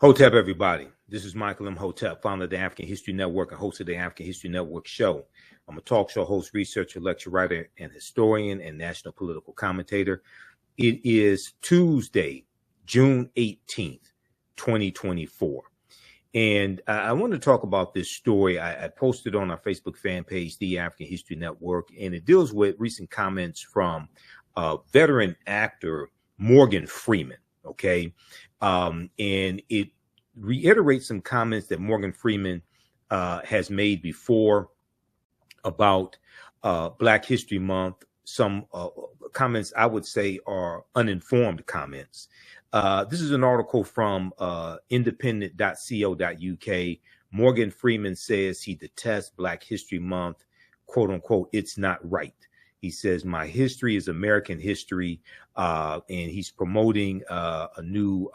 Hotep, everybody. This is Michael Imhotep, founder of the African History Network and host of the African History Network show. I'm a talk show host, researcher, lecturer, writer, and historian, and national political commentator. It is Tuesday, June 18th, 2024. And I want to talk about this story. I posted on our Facebook fan page, the African History Network, and it deals with recent comments from veteran actor Morgan Freeman. Okay. And it reiterates some comments that Morgan Freeman has made before about Black History Month. Some comments I would say are uninformed comments. This is an article from independent.co.uk. Morgan Freeman says he detests Black History Month, quote unquote, it's not right. He says, my history is American history, and he's promoting a new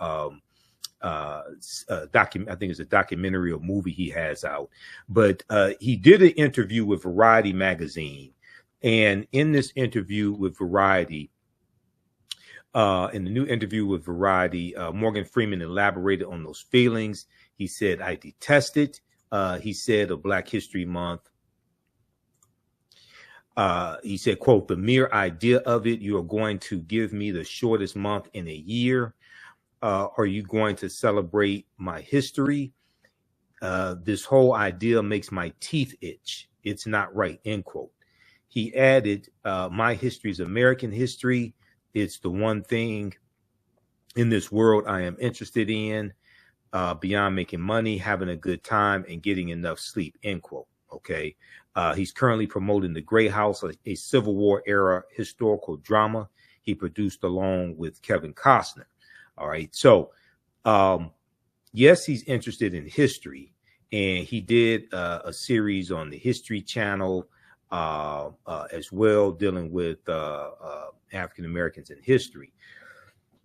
I think it's a documentary or movie he has out. But he did an interview with Variety magazine. And in this interview with Variety, in the new interview with Variety, Morgan Freeman elaborated on those feelings. He said, I detest it. He said of Black History Month, he said, quote, the mere idea of it, you are going to give me the shortest month in a year. Are you going to celebrate my history? This whole idea makes my teeth itch. It's not right, end quote. He added, my history is American history. It's the one thing in this world I am interested in, beyond making money, having a good time, and getting enough sleep, end quote. Okay. He's currently promoting The Gray House, a Civil War era historical drama he produced along with Kevin Costner. All right. So, yes, he's interested in history, and he did a series on the History Channel as well, dealing with African Americans in history.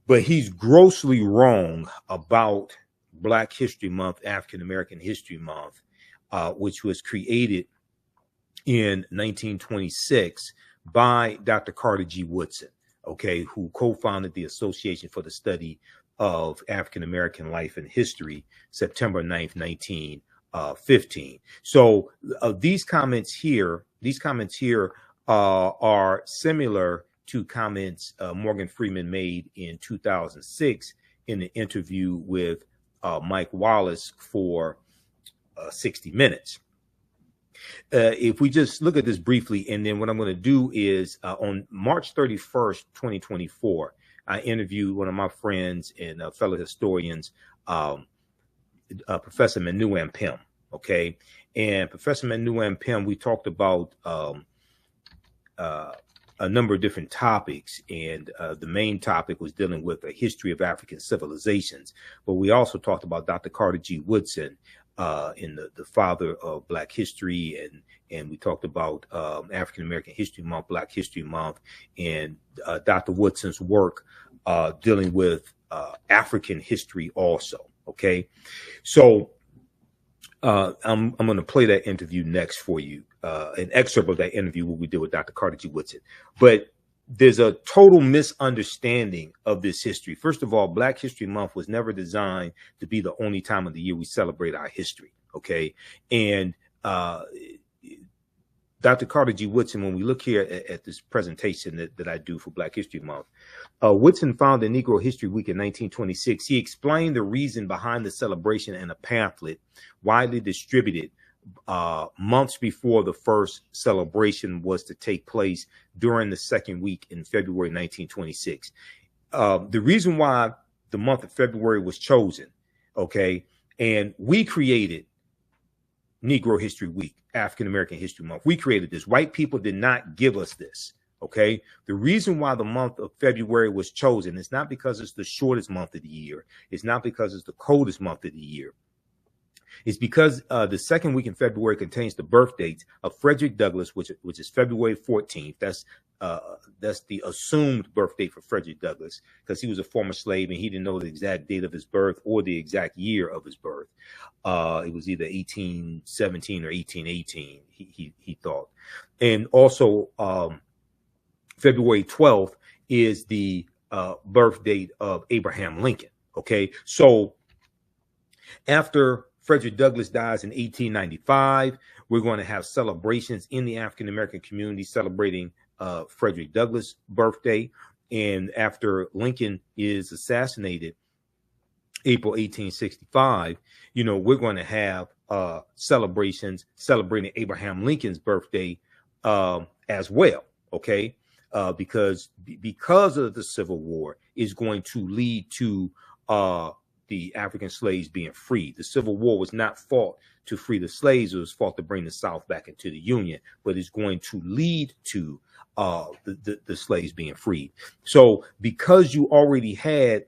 But he's grossly wrong about Black History Month, African American History Month, which was created in 1926 by Dr. Carter G. Woodson, okay, who co-founded the Association for the Study of African American Life and History, September 9th, 1915. So these comments here are similar to comments Morgan Freeman made in 2006 in an interview with Mike Wallace for 60 Minutes. If we just look at this briefly, and then what I'm going to do is on March 31st, 2024, I interviewed one of my friends and fellow historians, Professor Manu Ampim. Okay. And Professor Manu Ampim, we talked about a number of different topics. And the main topic was dealing with the history of African civilizations. But we also talked about Dr. Carter G. Woodson, in the father of Black history, and we talked about African American History Month, Black History Month, and Dr. Woodson's work dealing with African history also. Okay, so I'm going to play that interview next for you, an excerpt of that interview what we did with Dr. Carter G. Woodson. But there's a total misunderstanding of this history. First of all, Black History Month was never designed to be the only time of the year we celebrate our history. Okay. And Dr. Carter G. Woodson, when we look here at this presentation that I do for Black History Month, Woodson founded Negro History Week in 1926. He explained the reason behind the celebration in a pamphlet widely distributed months before the first celebration was to take place during the second week in February 1926. The reason why the month of February was chosen, okay, and we created Negro History Week, African American History Month. We created this. White people did not give us this, okay? The reason why the month of February was chosen is not because it's the shortest month of the year. It's not because it's the coldest month of the year. It's because the second week in February contains the birth dates of Frederick Douglass, which is February 14th. That's the assumed birth date for Frederick Douglass, because he was a former slave and he didn't know the exact date of his birth or the exact year of his birth. It was either 1817 or 1818, he thought. And also February 12th is the birth date of Abraham Lincoln. Okay, so After Frederick Douglass dies in 1895, we're going to have celebrations in the African American community celebrating Frederick Douglass' birthday. And after Lincoln is assassinated, April 1865, we're going to have celebrations celebrating Abraham Lincoln's birthday as well. Okay. Because of the Civil War is going to lead to the African slaves being freed. The Civil War was not fought to free the slaves. It was fought to bring the South back into the Union, but it's going to lead to the slaves being freed. So because you already had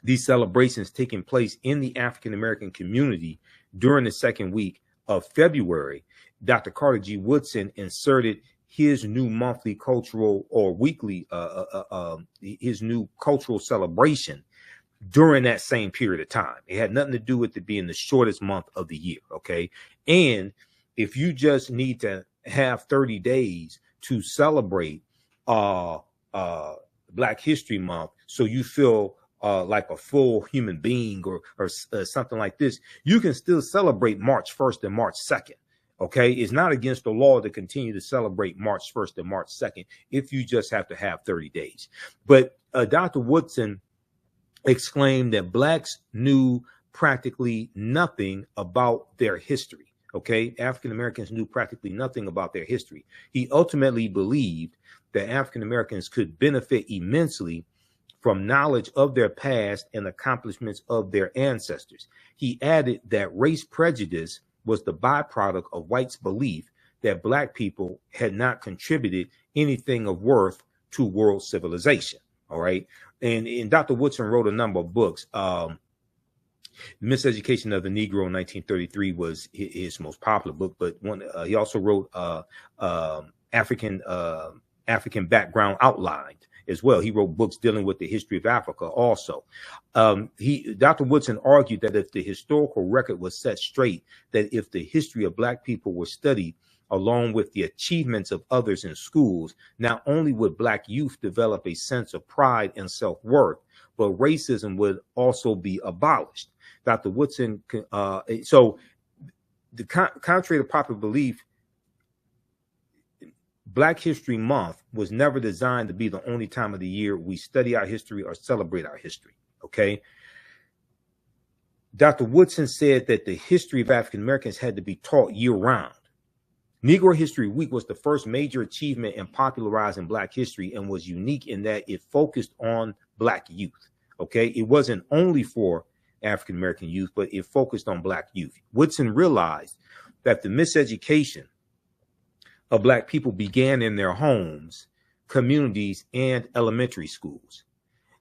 these celebrations taking place in the African American community during the second week of February, Dr. Carter G. Woodson inserted his new monthly cultural or weekly, his new cultural celebration during that same period of time. It had nothing to do with it being the shortest month of the year. Okay. And if you just need to have 30 days to celebrate Black History Month, so you feel like a full human being or something like this, you can still celebrate March 1st and March 2nd. Okay, it's not against the law to continue to celebrate March 1st and March 2nd if you just have to have 30 days. But Dr. Woodson exclaimed that Blacks knew practically nothing about their history. Okay, African Americans knew practically nothing about their history. He ultimately believed that African Americans could benefit immensely from knowledge of their past and accomplishments of their ancestors. He added that race prejudice was the byproduct of whites' belief that Black people had not contributed anything of worth to world civilization. All right. And Dr. Woodson wrote a number of books. Miseducation of the Negro in 1933 was his most popular book, but he also wrote African Background Outlined as well. He wrote books dealing with the history of Africa also. Dr. Woodson argued that if the historical record was set straight, that if the history of Black people were studied along with the achievements of others in schools, not only would Black youth develop a sense of pride and self-worth, but racism would also be abolished. Dr. Woodson, so contrary to popular belief, Black History Month was never designed to be the only time of the year we study our history or celebrate our history. Okay. Dr. Woodson said that the history of African Americans had to be taught year round. Negro History Week was the first major achievement in popularizing Black history and was unique in that it focused on Black youth. Okay. It wasn't only for African American youth, but it focused on Black youth. Woodson realized that the miseducation of Black people began in their homes, communities, and elementary schools.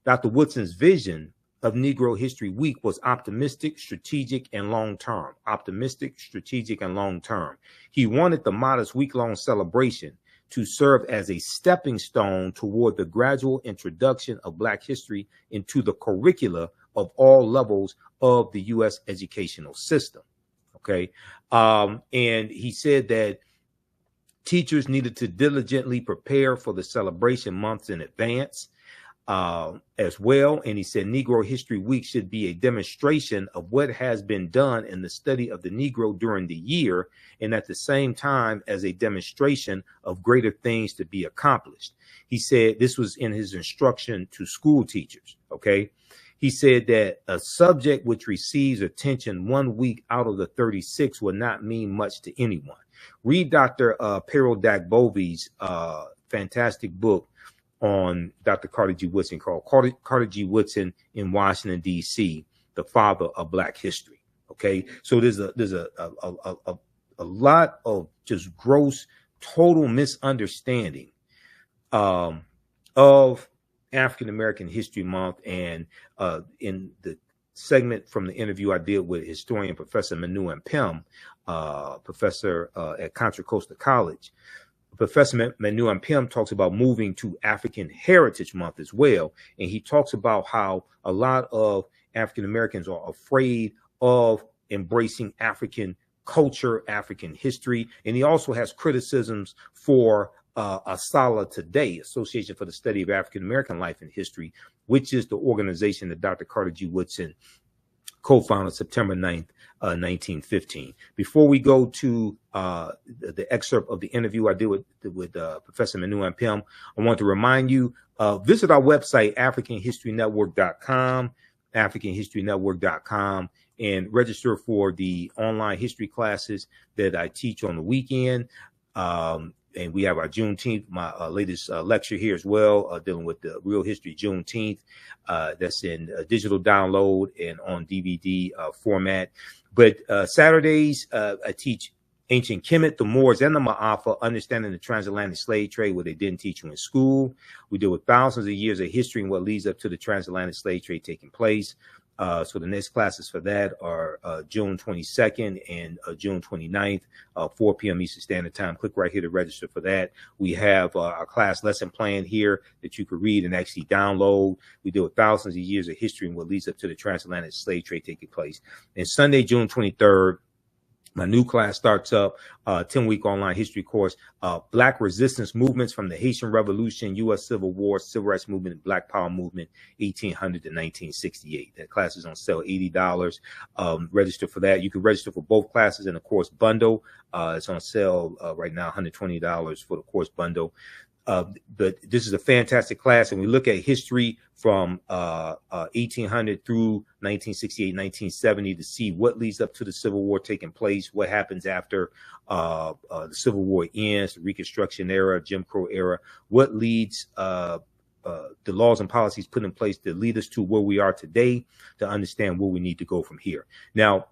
Dr. Woodson's vision of Negro History Week was optimistic, strategic, and long-term. Optimistic, strategic, and long-term. He wanted the modest week-long celebration to serve as a stepping stone toward the gradual introduction of Black history into the curricula of all levels of the U.S. educational system. Okay. And he said that teachers needed to diligently prepare for the celebration months in advance as well. And he said Negro History Week should be a demonstration of what has been done in the study of the Negro during the year, and at the same time as a demonstration of greater things to be accomplished. He said this was in his instruction to school teachers. Okay. He said that a subject which receives attention 1 week out of the 36 will not mean much to anyone. Read Dr. Peril Dagbovi's fantastic book on Dr. Carter G. Woodson called Carter G. Woodson in Washington, D.C., the father of Black history. Okay, so there's a lot of just gross, total misunderstanding of African American History Month. And in the segment from the interview I did with historian Professor Manu Ampim, professor at Contra Costa College, Professor Manu Ampim talks about moving to African Heritage Month as well. And he talks about how a lot of African Americans are afraid of embracing African culture, African history. And he also has criticisms for ASALH Today, Association for the Study of African American Life and History, which is the organization that Dr. Carter G. Woodson co-founded September 9th, 1915. Before we go to the excerpt of the interview I did with Professor Manu and Ampim, I want to remind you, visit our website, AfricanHistoryNetwork.com, AfricanHistoryNetwork.com, and register for the online history classes that I teach on the weekend. And we have our Juneteenth, my latest lecture here as well, dealing with the real history Juneteenth. That's in digital download and on DVD format. But Saturdays, I teach ancient Kemet, the Moors, and the Ma'afa, understanding the transatlantic slave trade, what they didn't teach you in school. We deal with thousands of years of history and what leads up to the transatlantic slave trade taking place. So the next classes for that are June 22nd and June 29th, 4 p.m. Eastern Standard Time. Click right here to register for that. We have our class lesson plan here that you could read and actually download. We deal with thousands of years of history and what leads up to the transatlantic slave trade taking place. And Sunday, June 23rd, my new class starts up, 10-week online history course, Black Resistance Movements from the Haitian Revolution, U.S. Civil War, Civil Rights Movement, and Black Power Movement, 1800 to 1968. That class is on sale, $80. Register for that. You can register for both classes in the course bundle. It's on sale right now, $120 for the course bundle. But this is a fantastic class, and we look at history from 1800 through 1968, 1970 to see what leads up to the Civil War taking place, what happens after the Civil War ends, the Reconstruction Era, Jim Crow era, what leads the laws and policies put in place that lead us to where we are today to understand where we need to go from here. Now,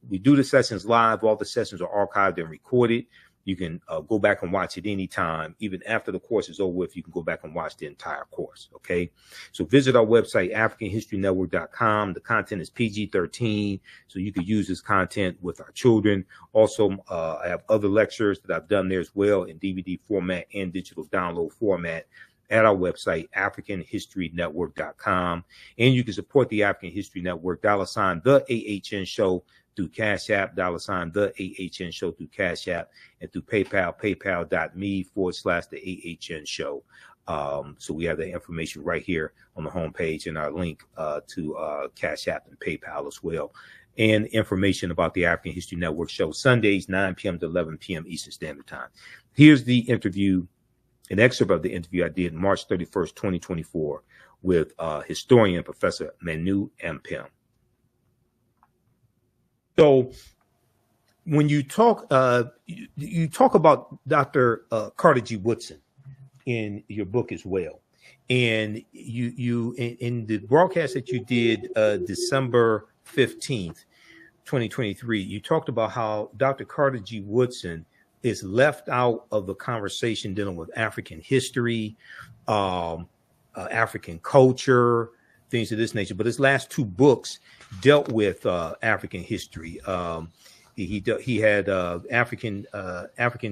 we do the sessions live. All the sessions are archived and recorded. You can go back and watch it anytime. Even after the course is over with, you can go back and watch the entire course, okay? So visit our website, AfricanHistoryNetwork.com. The content is PG-13, so you can use this content with our children. Also, I have other lectures that I've done there as well in DVD format and digital download format at our website, AfricanHistoryNetwork.com. And you can support the African History Network, $ the AHN Show, through Cash App, $ the AHN Show through Cash App, and through PayPal, paypal.me/the AHN Show. So we have the information right here on the homepage and our link to Cash App and PayPal as well. And information about the African History Network show, Sundays, 9 p.m. to 11 p.m. Eastern Standard Time. Here's the interview, an excerpt of the interview I did March 31st, 2024 with historian Professor Manu Ampim. So when you talk about Dr. Carter G. Woodson in your book as well, and you in the broadcast that you did December 15th, 2023, you talked about how Dr. Carter G. Woodson is left out of the conversation dealing with African history, African culture, things of this nature. But his last two books dealt with African history. He had African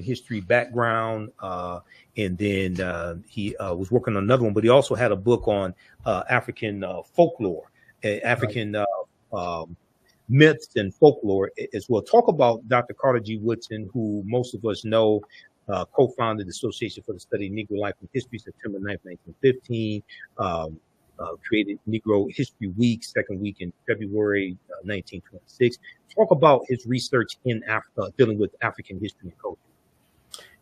history background, and then he was working on another one. But he also had a book on African folklore, African myths and folklore as well. Talk about Dr. Carter G. Woodson, who most of us know, co-founded the Association for the Study of Negro Life and History, September 9th, 1915. Created Negro History Week, second week in February 1926. Talk about his research in Africa, dealing with African history and culture.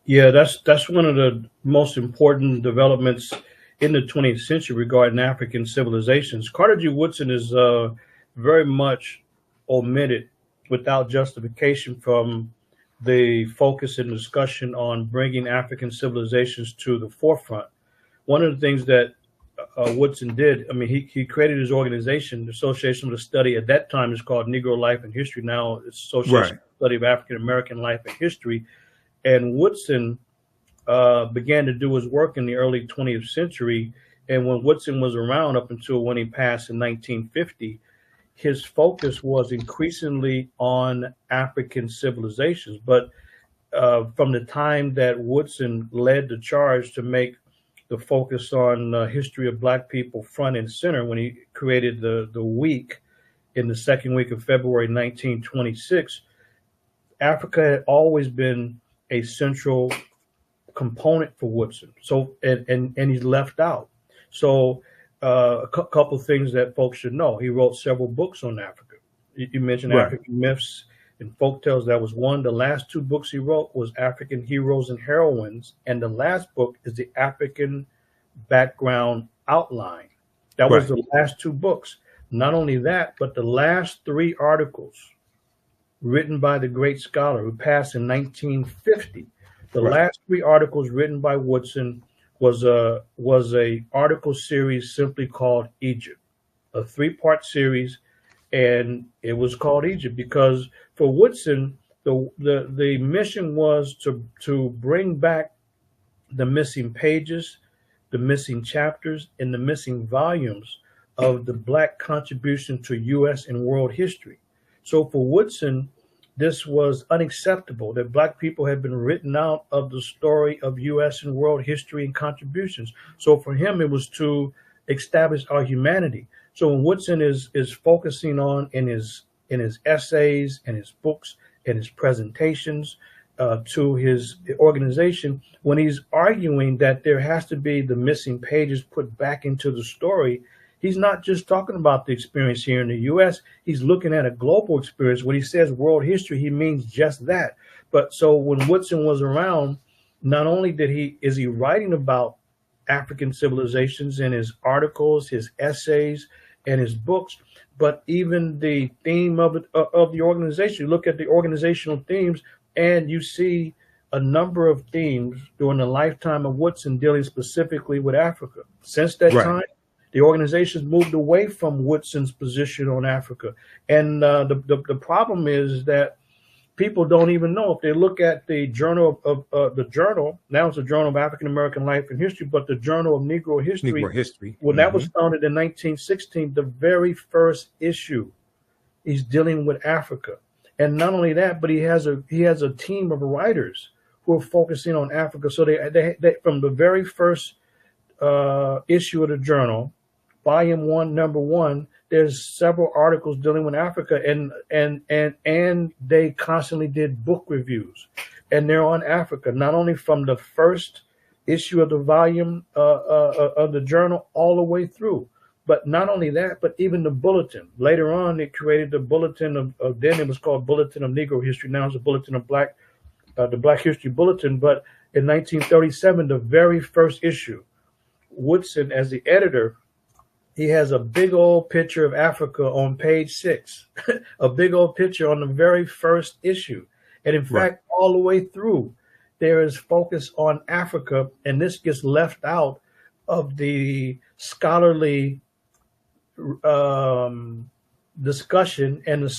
Yeah, that's one of the most important developments in the 20th century regarding African civilizations. Carter G. Woodson is very much omitted without justification from the focus and discussion on bringing African civilizations to the forefront. One of the things that Woodson did, I mean, he created his organization, the Association for the Study, at that time is called Negro Life and History. Now it's Association for the Study of African American Life and History. And Woodson began to do his work in the early 20th century. And when Woodson was around up until when he passed in 1950, his focus was increasingly on African civilizations. But from the time that Woodson led the charge to make the focus on history of Black people front and center, when he created the week in the second week of February 1926, Africa had always been a central component for Woodson. So and he's left out. So a couple of things that folks should know. He wrote several books on Africa. You mentioned Right. African myths and folktales. That was one. The last two books he wrote was African Heroes and Heroines, and the last book is the African Background Outline. That was Right. the last two books. Not only that, but the last three articles written by the great scholar who passed in 1950. The Right. last three articles written by Woodson was a article series simply called Egypt, a 3-part series, and it was called Egypt because for Woodson, the mission was to bring back the missing pages, the missing chapters, and the missing volumes of the Black contribution to U.S. and world history. So for Woodson, this was unacceptable that Black people had been written out of the story of U.S. and world history and contributions. So for him, it was to establish our humanity. So when Woodson is focusing on in his essays and his books and his presentations to his organization, when he's arguing that there has to be the missing pages put back into the story, he's not just talking about the experience here in the U.S. He's looking at a global experience. When he says world history, he means just that. But so when Woodson was around, not only is he writing about African civilizations in his articles, his essays, and his books, but even the theme of the organization. You look at the organizational themes, and you see a number of themes during the lifetime of Woodson dealing specifically with Africa. Since that time, the organization's moved away from Woodson's position on Africa. And the problem is that people don't even know. If they look at the journal now it's a Journal of African American Life and History, but the Journal of Negro History. When that was founded in 1916, the very first issue is dealing with Africa. And not only that, but he has a team of writers who are focusing on Africa. So they from the very first issue of the journal, volume 1, number 1, there's several articles dealing with Africa, and they constantly did book reviews, and they're on Africa, not only from the first issue of the volume of the journal all the way through. But not only that, but even the bulletin. Later on, they created the bulletin of then it was called Bulletin of Negro History. Now it's a Bulletin of the Black History Bulletin. But in 1937, the very first issue, Woodson, as the editor, he has a big old picture of Africa on page 6, a big old picture on the very first issue. And in fact, all the way through, there is focus on Africa, and this gets left out of the scholarly discussion, and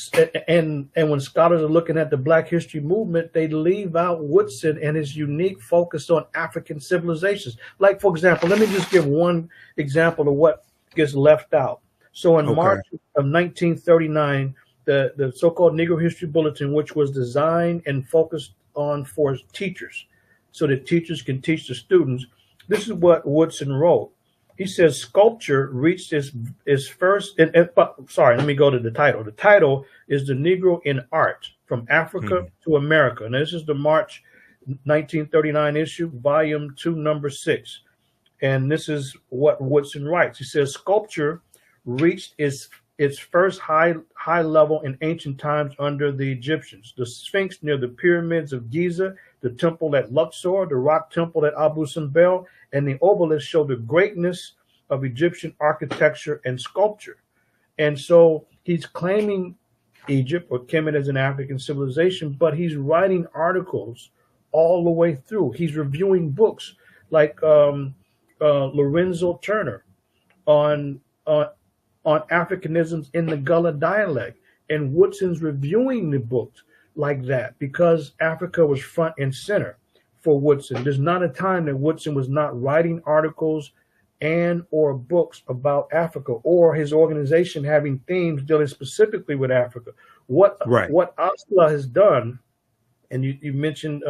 when scholars are looking at the Black history movement, they leave out Woodson and his unique focus on African civilizations. Like, for example, let me just give one example of what gets left out. So in March of 1939, the so-called Negro History Bulletin, which was designed and focused on for teachers, so that teachers can teach the students, this is what Woodson wrote. He says sculpture reached its first, sorry, let me go to the title. The title is The Negro in Art, From Africa to America. And this is the March 1939 issue, volume 2, number 6. And this is what Woodson writes. He says sculpture reached its first high level in ancient times under the Egyptians. The Sphinx near the pyramids of Giza, the temple at Luxor, the rock temple at Abu Simbel, and the obelisk show the greatness of Egyptian architecture and sculpture. And so he's claiming Egypt or Kemet as an African civilization, but he's writing articles all the way through. He's reviewing books like Lorenzo Turner on Africanisms in the Gullah dialect. And Woodson's reviewing the books like that because Africa was front and center for Woodson. There's not a time that Woodson was not writing articles and or books about Africa, or his organization having themes dealing specifically with Africa. What Osla has done, and you mentioned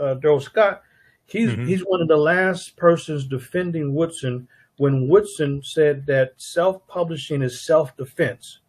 Daryl Scott, he's one of the last persons defending Woodson when Woodson said that self-publishing is self-defense.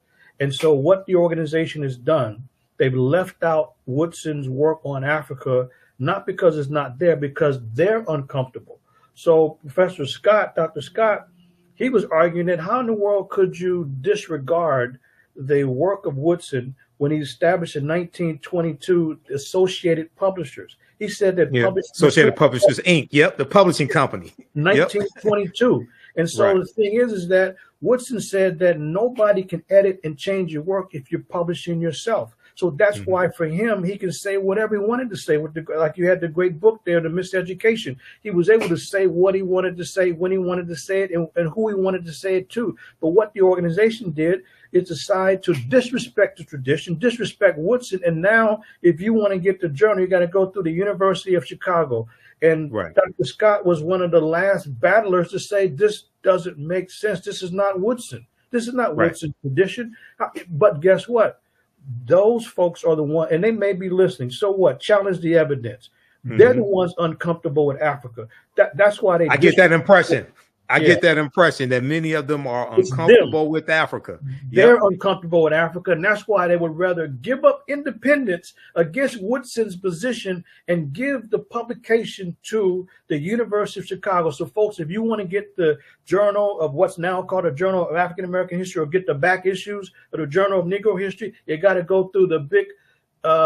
And so what the organization has done, they've left out Woodson's work on Africa, not because it's not there, because they're uncomfortable. So Professor Scott, Dr. Scott, he was arguing that how in the world could you disregard the work of Woodson when he established in 1922 Associated Publishers. He said that Associated Publishers Inc. Yep, the publishing company. 1922. And so the thing is that Woodson said that nobody can edit and change your work if you're publishing yourself. So that's why for him, he can say whatever he wanted to say. Like you had the great book there, The Miseducation. He was able to say what he wanted to say, when he wanted to say it, and who he wanted to say it to. But what the organization did is decide to disrespect the tradition, disrespect Woodson. And now if you want to get the journal, you got to go through the University of Chicago. And Dr. Scott was one of the last battlers to say, this doesn't make sense. This is not Woodson. This is not Woodson's tradition. But guess what? Those folks are the one, and they may be listening. So what? Challenge the evidence. They're the ones uncomfortable with Africa. That's why they. I get that impression. I get that impression that many of them are uncomfortable with Africa. They're uncomfortable with Africa, and that's why they would rather give up independence against Woodson's position and give the publication to the University of Chicago. So, folks, if you want to get the journal of what's now called a Journal of African American History, or get the back issues of the Journal of Negro History, you got to go through the big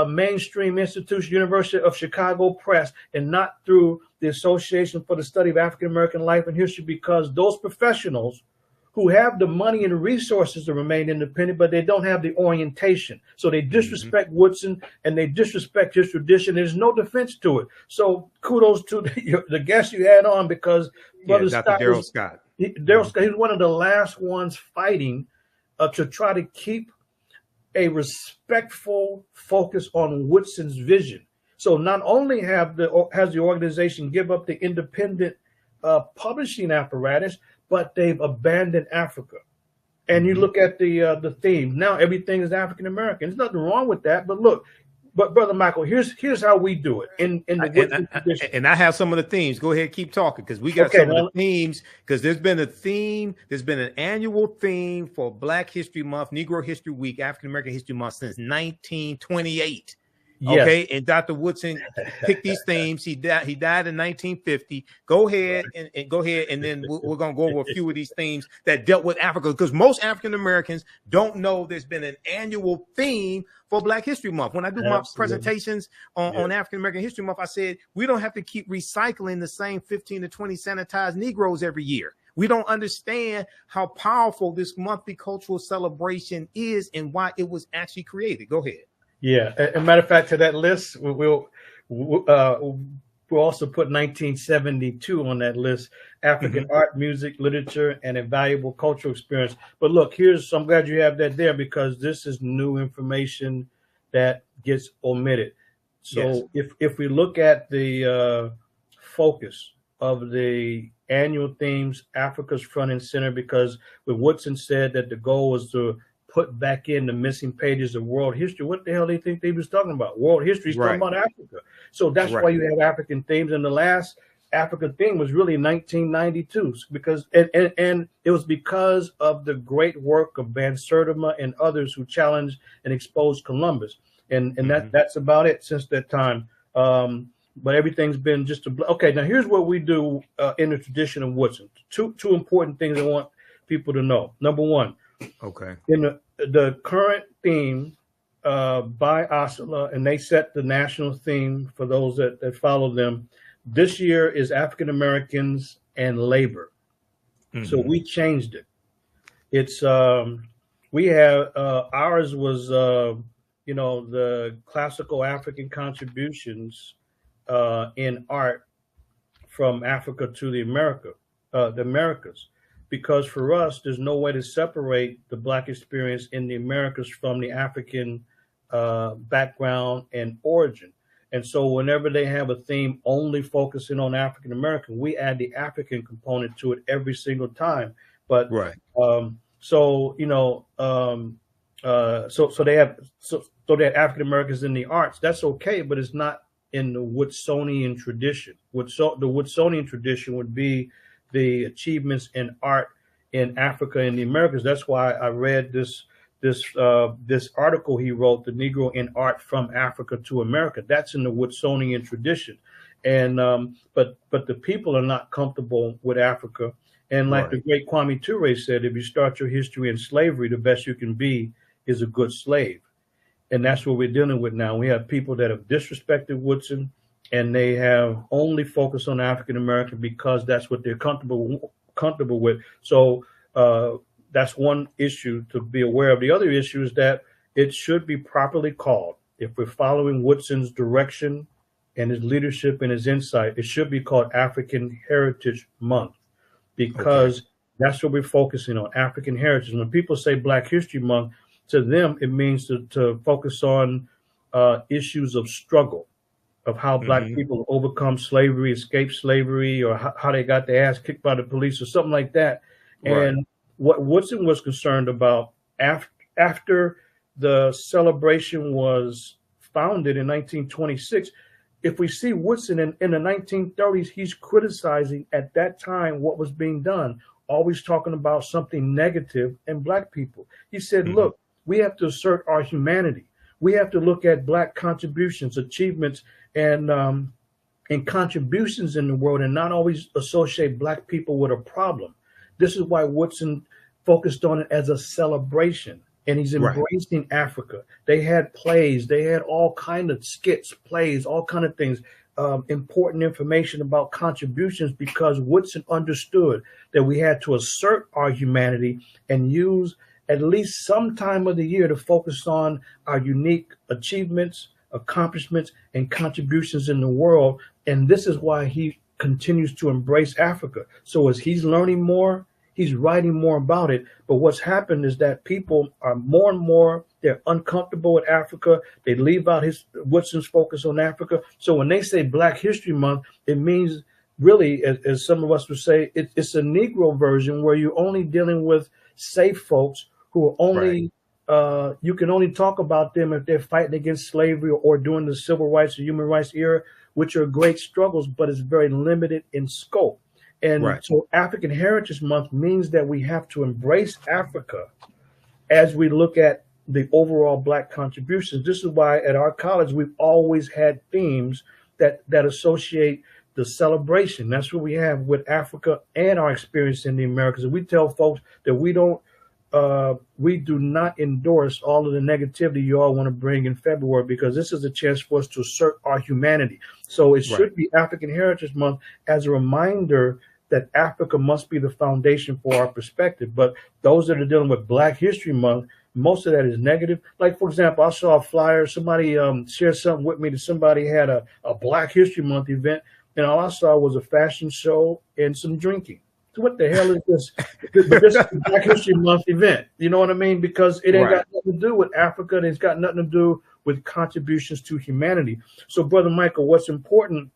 mainstream institution, University of Chicago Press, and not through the Association for the Study of African American Life and History, because those professionals who have the money and the resources to remain independent, but they don't have the orientation. So they disrespect Woodson and they disrespect his tradition. There's no defense to it. So kudos to the guest you had on, because Brother Scott. He was one of the last ones fighting to try to keep a respectful focus on Woodson's vision. So not only has the organization give up the independent publishing apparatus, but they've abandoned Africa. And you look at the theme now, everything is African American. There's nothing wrong with that. But look, Brother Michael, here's how we do it in the Woodson tradition. And I have some of the themes. Go ahead, keep talking, because we got some of the themes. Because there's been a theme. There's been an annual theme for Black History Month, Negro History Week, African American History Month since 1928. Yes. Okay, and Dr. Woodson picked these themes. He died in 1950. Go ahead and then we're gonna go over a few of these themes that dealt with Africa, because most African Americans don't know there's been an annual theme for Black History Month. When I do my presentations on African American History Month, I said we don't have to keep recycling the same 15 to 20 sanitized Negroes every year. We don't understand how powerful this monthly cultural celebration is and why it was actually created. Go ahead. Yeah, as a matter of fact, to that list, we'll also put 1972 on that list: African art, music, literature, and a valuable cultural experience. But look, I'm glad you have that there, because this is new information that gets omitted. So if we look at the focus of the annual themes, Africa's front and center, because when Woodson said that the goal was to put back in the missing pages of world history, what the hell do they think they was talking about? World history is talking about Africa. So that's why you have African themes. And the last African theme was really 1992, because and it was because of the great work of Van Sertima and others who challenged and exposed Columbus. And that's about it since that time. But everything's been just okay. Now here's what we do in the tradition of Woodson. Two important things I want people to know. Number one, in the current theme by Asala, and they set the national theme for those that follow them, this year is African Americans and labor. So we changed it. It's we have ours was the classical African contributions in art from Africa to the Americas. Because for us, there's no way to separate the Black experience in the Americas from the African background and origin. And so whenever they have a theme only focusing on African American, we add the African component to it every single time. But so they have African Americans in the arts. That's okay, but it's not in the Woodsonian tradition. The Woodsonian tradition would be the achievements in art in Africa and the Americas. That's why I read this article he wrote, "The Negro in Art from Africa to America." That's in the Woodsonian tradition, and but the people are not comfortable with Africa. And like the great Kwame Ture said, if you start your history in slavery, the best you can be is a good slave. And that's what we're dealing with now. We have people that have disrespected Woodson, and they have only focused on African American because that's what they're comfortable with. So that's one issue to be aware of. The other issue is that it should be properly called. If we're following Woodson's direction and his leadership and his insight, it should be called African Heritage Month, because that's what we're focusing on, African heritage. When people say Black History Month, to them, it means to focus on issues of struggle, of how Black people overcome slavery, escape slavery, or how they got their ass kicked by the police or something like that. Right. And what Woodson was concerned about after the celebration was founded in 1926, if we see Woodson in the 1930s, he's criticizing at that time what was being done, always talking about something negative in Black people. He said, look, we have to assert our humanity. We have to look at Black contributions, achievements, and contributions in the world, and not always associate Black people with a problem. This is why Woodson focused on it as a celebration, and he's embracing Africa. They had plays, they had all kind of skits, plays, all kind of things, important information about contributions, because Woodson understood that we had to assert our humanity and use at least some time of the year to focus on our unique achievements, accomplishments, and contributions in the world. And this is why he continues to embrace Africa. So as he's learning more, he's writing more about it. But what's happened is that people are more and more, they're uncomfortable with Africa. They leave out Woodson's focus on Africa. So when they say Black History Month, it means really, as some of us would say, it's a Negro version where you're only dealing with safe folks who are only, you can only talk about them if they're fighting against slavery or during the civil rights or human rights era, which are great struggles, but it's very limited in scope. And so African Heritage Month means that we have to embrace Africa as we look at the overall Black contributions. This is why at our college, we've always had themes that associate the celebration. That's what we have with Africa and our experience in the Americas. And we tell folks that we do not endorse all of the negativity you all want to bring in February, because this is a chance for us to assert our humanity. So it should be African Heritage Month as a reminder that Africa must be the foundation for our perspective. But those that are dealing with Black History Month, most of that is negative. Like, for example, I saw a flyer, somebody shared something with me that somebody had a Black History Month event, and all I saw was a fashion show and some drinking. So what the hell is this? This is a Black History Month event. You know what I mean? Because it ain't got nothing to do with Africa, and it's got nothing to do with contributions to humanity. So, Brother Michael, what's important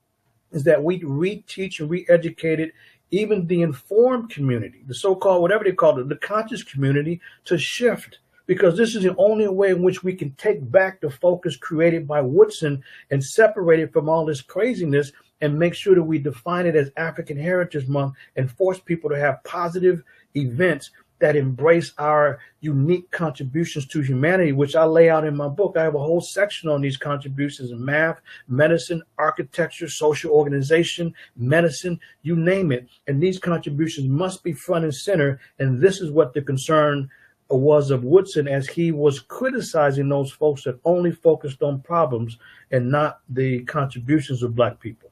is that we reteach and re-educate it, even the informed community, the so-called, whatever they call it, the conscious community, to shift. Because this is the only way in which we can take back the focus created by Woodson and separate it from all this craziness, and make sure that we define it as African Heritage Month and force people to have positive events that embrace our unique contributions to humanity, which I lay out in my book. I have a whole section on these contributions in math, medicine, architecture, social organization, medicine, you name it. And these contributions must be front and center. And this is what the concern was of Woodson, as he was criticizing those folks that only focused on problems and not the contributions of Black people.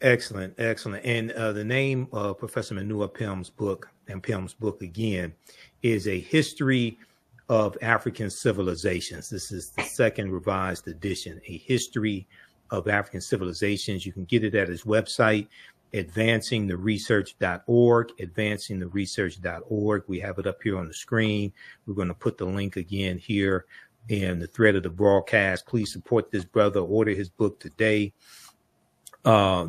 Excellent, excellent. And the name of Professor Manu Ampim's book again is A History of African Civilizations. This is the second revised edition, A History of African Civilizations. You can get it at his website, advancingtheresearch.org, advancingtheresearch.org. We have it up here on the screen. We're going to put the link again here in the thread of the broadcast. Please support this brother. Order his book today.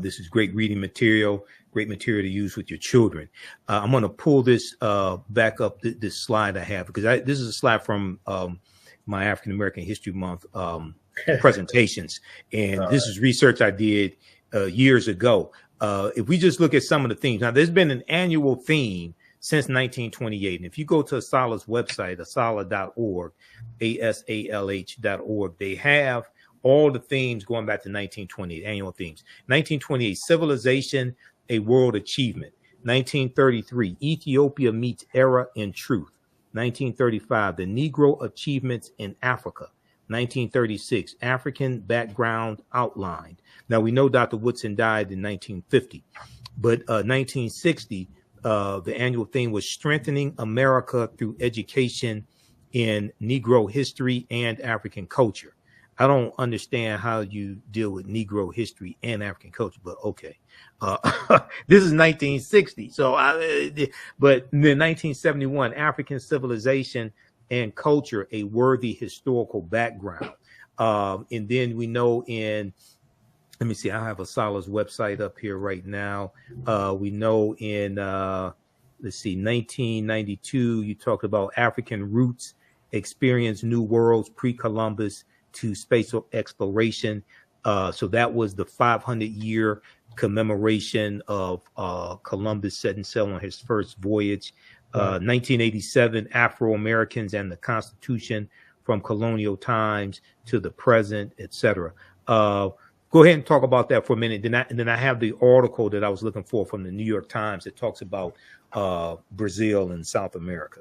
This is great reading material, great material to use with your children. I'm going to pull this back up, this slide I have, because this is a slide from my African American History Month presentations. And this is research I did years ago. If we just look at some of the themes, now there's been an annual theme since 1928. And if you go to Asalah's website, asalah.org, asalh.org, they have all the themes going back to 1928, annual themes. 1928, Civilization, a World Achievement. 1933, Ethiopia Meets Era in Truth. 1935, The Negro Achievements in Africa. 1936, African Background Outlined. Now, we know Dr. Woodson died in 1950, but 1960, the annual theme was Strengthening America Through Education in Negro History and African Culture. I don't understand how you deal with Negro history and African culture, but okay. This is 1960. But in 1971, African Civilization and Culture, A Worthy Historical Background. And then we know let me see, I have a Sala's website up here right now. We know in, let's see, 1992, you talked about African Roots, Experience New Worlds, Pre-Columbus to Spatial Exploration. So that was the 500-year commemoration of Columbus setting sail on his first voyage. 1987, Afro-Americans and the Constitution from Colonial Times to the Present, etc. Go ahead and talk about that for a minute. Then I have the article that I was looking for from the New York Times that talks about Brazil and South America.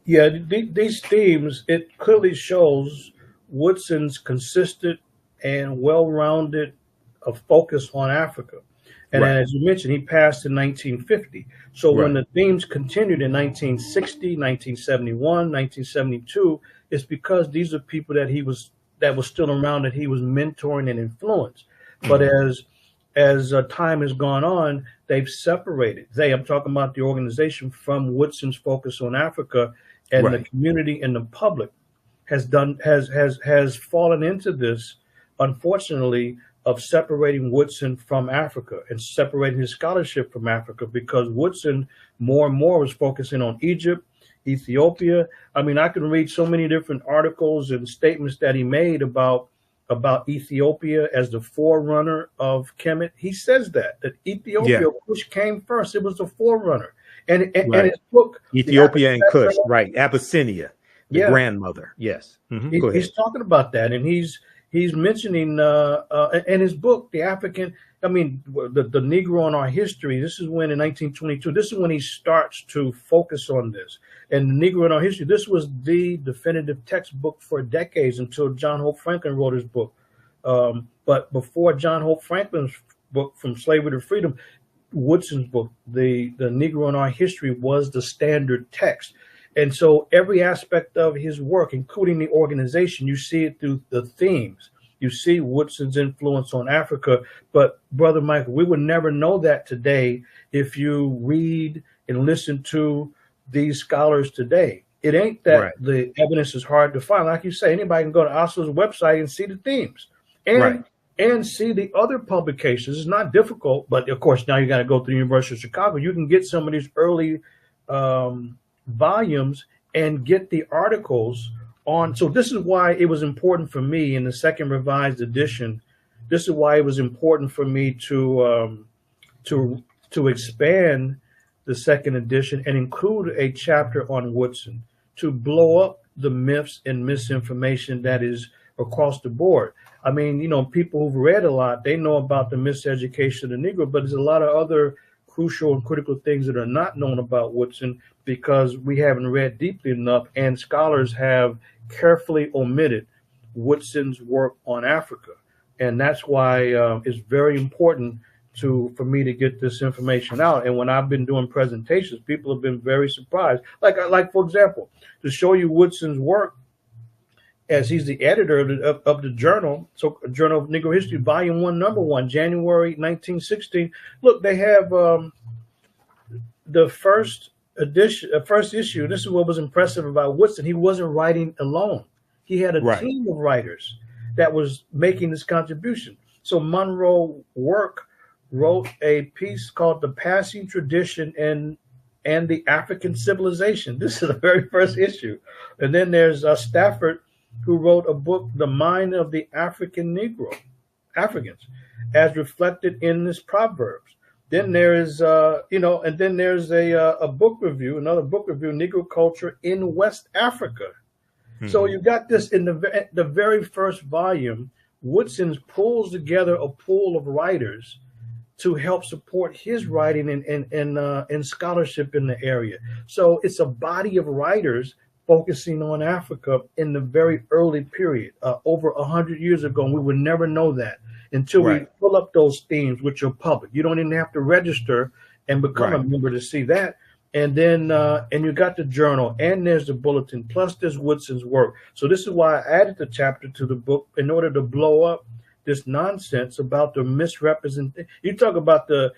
Yeah, these themes, it clearly shows Woodson's consistent and well-rounded focus on Africa. And as you mentioned, he passed in 1950. So when the themes continued in 1960, 1971, 1972, it's because these are people that was still around, that he was mentoring and influenced. But as time has gone on, they've separated. I'm talking about the organization from Woodson's focus on Africa, and the community and the public has fallen into this, unfortunately, of separating Woodson from Africa and separating his scholarship from Africa, because Woodson more and more was focusing on Egypt, Ethiopia. I mean, I can read so many different articles and statements that he made about Ethiopia as the forerunner of Kemet. He says that Ethiopia, which came first, it was the forerunner. And his book, Ethiopia and Kush, Abyssinia, the grandmother. Yes. He's talking about that, and he's mentioning in his book, the Negro in Our History. This is when, in 1922, this is when he starts to focus on this. And the Negro in Our History, this was the definitive textbook for decades until John Hope Franklin wrote his book. But before John Hope Franklin's book, From Slavery to Freedom, Woodson's book, the Negro in Our History, was the standard text. And so every aspect of his work, including the organization, you see it through the themes. You see Woodson's influence on Africa. But Brother Michael, we would never know that today if you read and listen to these scholars today. It ain't that the evidence is hard to find. Like you say, anybody can go to Oslo's website and see the themes and see the other publications. It's not difficult, but of course, now you got to go to the University of Chicago. You can get some of these early volumes and get the articles on. So this is why it was important for me in the second revised edition. This is why it was important for me to expand the second edition and include a chapter on Woodson, to blow up the myths and misinformation that is across the board. I mean, people who've read a lot, they know about the miseducation of the Negro, but there's a lot of other crucial and critical things that are not known about Woodson because we haven't read deeply enough, and scholars have carefully omitted Woodson's work on Africa. And that's why it's very important for me to get this information out. And when I've been doing presentations, people have been very surprised. Like for example, to show you Woodson's work, as he's the editor of the journal, so Journal of Negro History, Volume 1, Number 1, January 1916. Look, they have the first issue. This is what was impressive about Woodson. He wasn't writing alone. He had a team of writers that was making this contribution. So Monroe wrote a piece called The Passing Tradition and the African Civilization. This is the very first issue. And then there's Stafford, who wrote a book, The Mind of the African Africans, as reflected in this Proverbs. Then there is, and then there's a book review, another book review, Negro Culture in West Africa. Mm-hmm. So you got this in the very first volume. Woodson pulls together a pool of writers to help support his writing and scholarship in the area. So it's a body of writers focusing on Africa in the very early period, over 100 years ago. And we would never know that until we pull up those themes, which are public. You don't even have to register and become a member to see that. And then, and you got the journal, and there's the bulletin, plus there's Woodson's work. So this is why I added the chapter to the book, in order to blow up this nonsense about the misrepresentation. You talk about the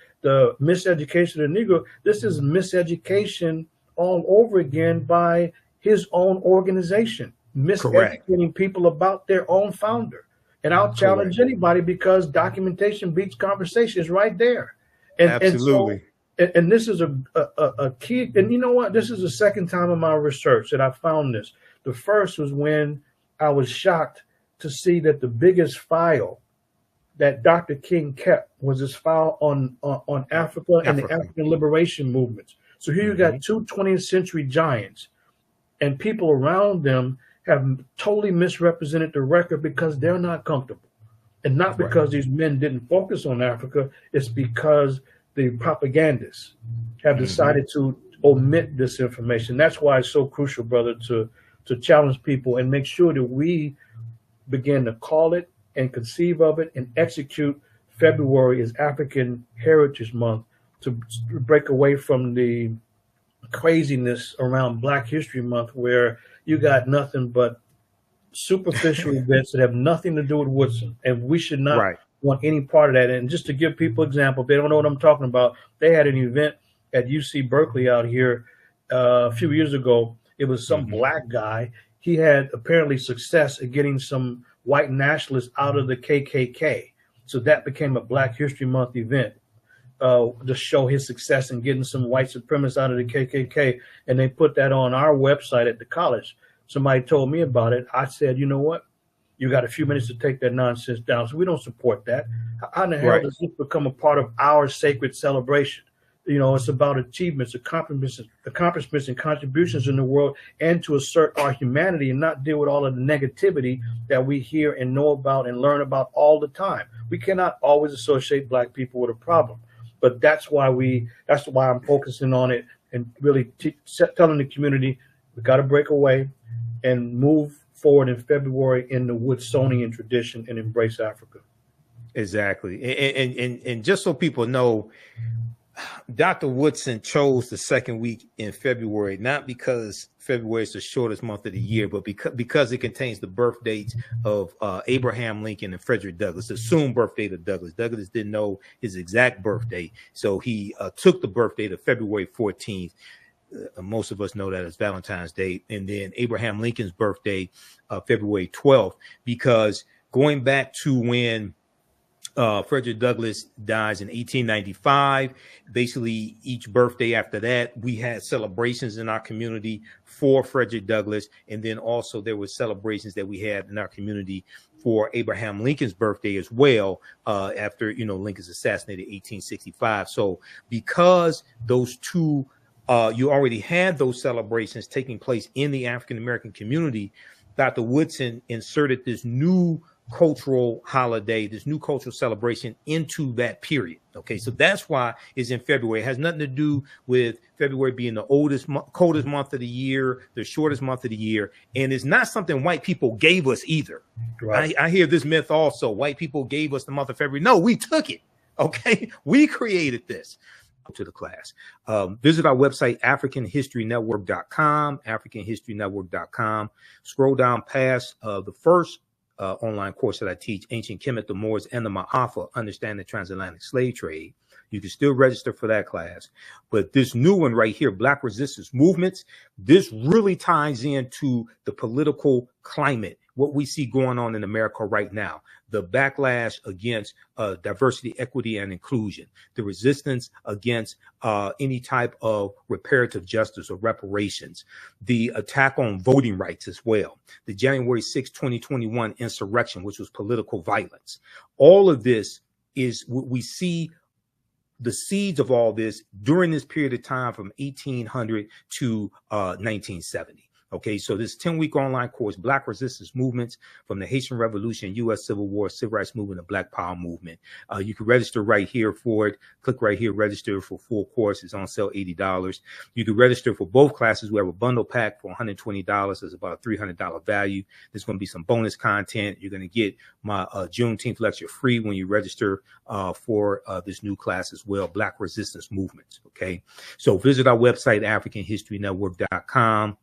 miseducation of the Negro. This is miseducation all over again by his own organization, miseducating people about their own founder. And I'll challenge anybody, because documentation beats conversation is right there. And, absolutely. And this is a key. And you know what? This is the second time in my research that I found this. The first was when I was shocked to see that the biggest file that Dr. King kept was his file on Africa and the African liberation movements. So here you got two 20th century giants, and people around them have totally misrepresented the record because they're not comfortable. And not because these men didn't focus on Africa, it's because the propagandists have decided to omit this information. That's why it's so crucial, brother, to challenge people and make sure that we begin to call it and conceive of it and execute February as African Heritage Month, to break away from the craziness around Black History Month, where you got nothing but superficial events that have nothing to do with Woodson, and we should not want any part of that. And just to give people an example, if they don't know what I'm talking about, they had an event at UC Berkeley out here a few years ago. It was some black guy. He had apparently success at getting some white nationalists out of the KKK. So that became a Black History Month event to show his success in getting some white supremacists out of the KKK. And they put that on our website at the college. Somebody told me about it. I said, you know what? You got a few minutes to take that nonsense down. So we don't support that. How in the hell does this become a part of our sacred celebration? You know, it's about achievements, accomplishments and contributions in the world, and to assert our humanity and not deal with all of the negativity that we hear and know about and learn about all the time. We cannot always associate Black people with a problem, but that's why I'm focusing on it and really telling the community we got to break away and move forward in February in the Woodsonian tradition and embrace Africa. Exactly. And just so people know, Dr. Woodson chose the second week in February, not because February is the shortest month of the year, but because it contains the birth dates of Abraham Lincoln and Frederick Douglass, the assumed birth date of Douglass. Douglass didn't know his exact birth date, so he took the birth date of February 14th. Most of us know that as Valentine's Day. And then Abraham Lincoln's birthday, February 12th, because going back to when Frederick Douglass dies in 1895. Basically, each birthday after that, we had celebrations in our community for Frederick Douglass. And then also there were celebrations that we had in our community for Abraham Lincoln's birthday as well, after, Lincoln's assassinated in 1865. So because those two, you already had those celebrations taking place in the African-American community, Dr. Woodson inserted this new cultural holiday, this new cultural celebration into that period. Okay, so that's why it's in February. It has nothing to do with February being the coldest month of the year, the shortest month of the year, and it's not something white people gave us either. Right. I hear this myth also: white people gave us the month of February. No, we took it. Okay, we created this. To the class. Visit our website, AfricanHistoryNetwork.com, AfricanHistoryNetwork.com. Scroll down past the first online course that I teach, Ancient Kemet, the Moors, and the Ma'afa, Understand the Transatlantic Slave Trade. You can still register for that class. But this new one right here, Black Resistance Movements, this really ties into the political climate, what we see going on in America right now. The backlash against diversity, equity, and inclusion, the resistance against any type of reparative justice or reparations, the attack on voting rights as well, the January 6, 2021 insurrection, which was political violence. All of this is what we see, the seeds of all this during this period of time from 1800 to 1970. Okay, so this 10-week online course, Black Resistance Movements from the Haitian Revolution, U.S. Civil War, Civil Rights Movement, and Black Power Movement. You can register right here for it. Click right here, register for full course. It's on sale, $80. You can register for both classes. We have a bundle pack for $120. It's about a $300 value. There's going to be some bonus content. You're going to get my Juneteenth lecture free when you register for this new class as well, Black Resistance Movements. Okay, so visit our website, AfricanHistoryNetwork.com.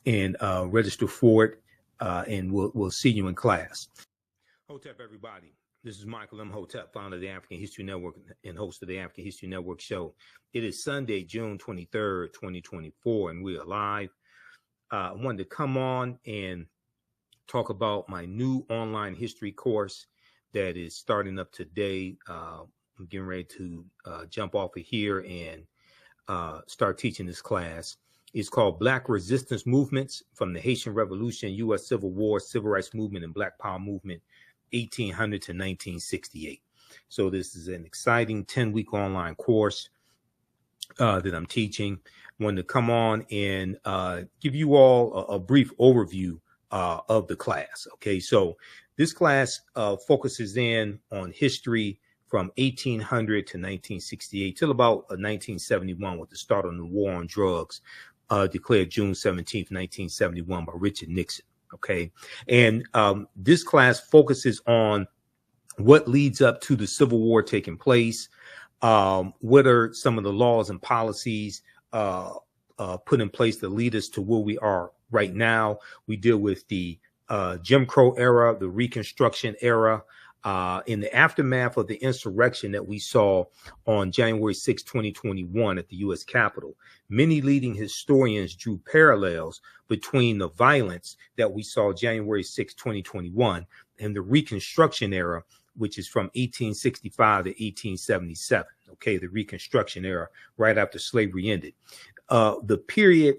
and register for it, and we'll see you in class. Hotep, everybody. This is Michael Imhotep, founder of the African History Network and host of the African History Network show. It is Sunday, June 23rd, 2024, and we are live. I wanted to come on and talk about my new online history course that is starting up today. I'm getting ready to jump off of here and start teaching this class. It's called Black Resistance Movements from the Haitian Revolution, U.S. Civil War, Civil Rights Movement, and Black Power Movement, 1800 to 1968. So this is an exciting 10-week online course that I'm teaching. I wanted to come on and give you all a brief overview of the class. Okay, so this class focuses in on history from 1800 to 1968 till about 1971 with the start of the war on drugs. Declared June 17th, 1971 by Richard Nixon. Okay. And this class focuses on what leads up to the Civil War taking place. What are some of the laws and policies put in place that lead us to where we are right now? We deal with the Jim Crow era, the Reconstruction era, in the aftermath of the insurrection that we saw on January 6, 2021 at the U.S. Capitol. Many leading historians drew parallels between the violence that we saw January 6, 2021 and the Reconstruction era, which is from 1865 to 1877. Okay, the Reconstruction era, right after slavery ended. The period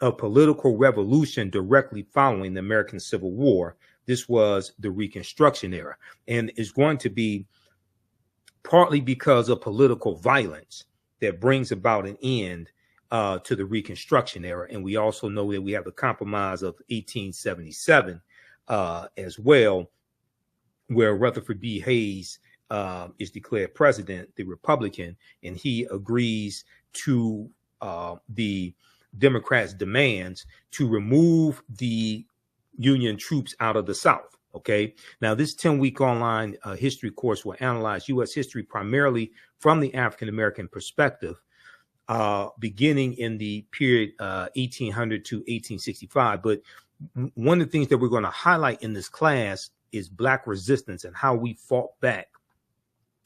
of political revolution directly following the American Civil War. This was the Reconstruction era, and is going to be partly because of political violence that brings about an end to the Reconstruction era. And we also know that we have the Compromise of 1877 as well, where Rutherford B. Hayes is declared president, the Republican, and he agrees to the Democrats' demands to remove the Union troops out of the South. Okay. Now, this 10-week online history course will analyze U.S. history primarily from the African-American perspective, beginning in the period 1800 to 1865. But one of the things that we're going to highlight in this class is Black resistance and how we fought back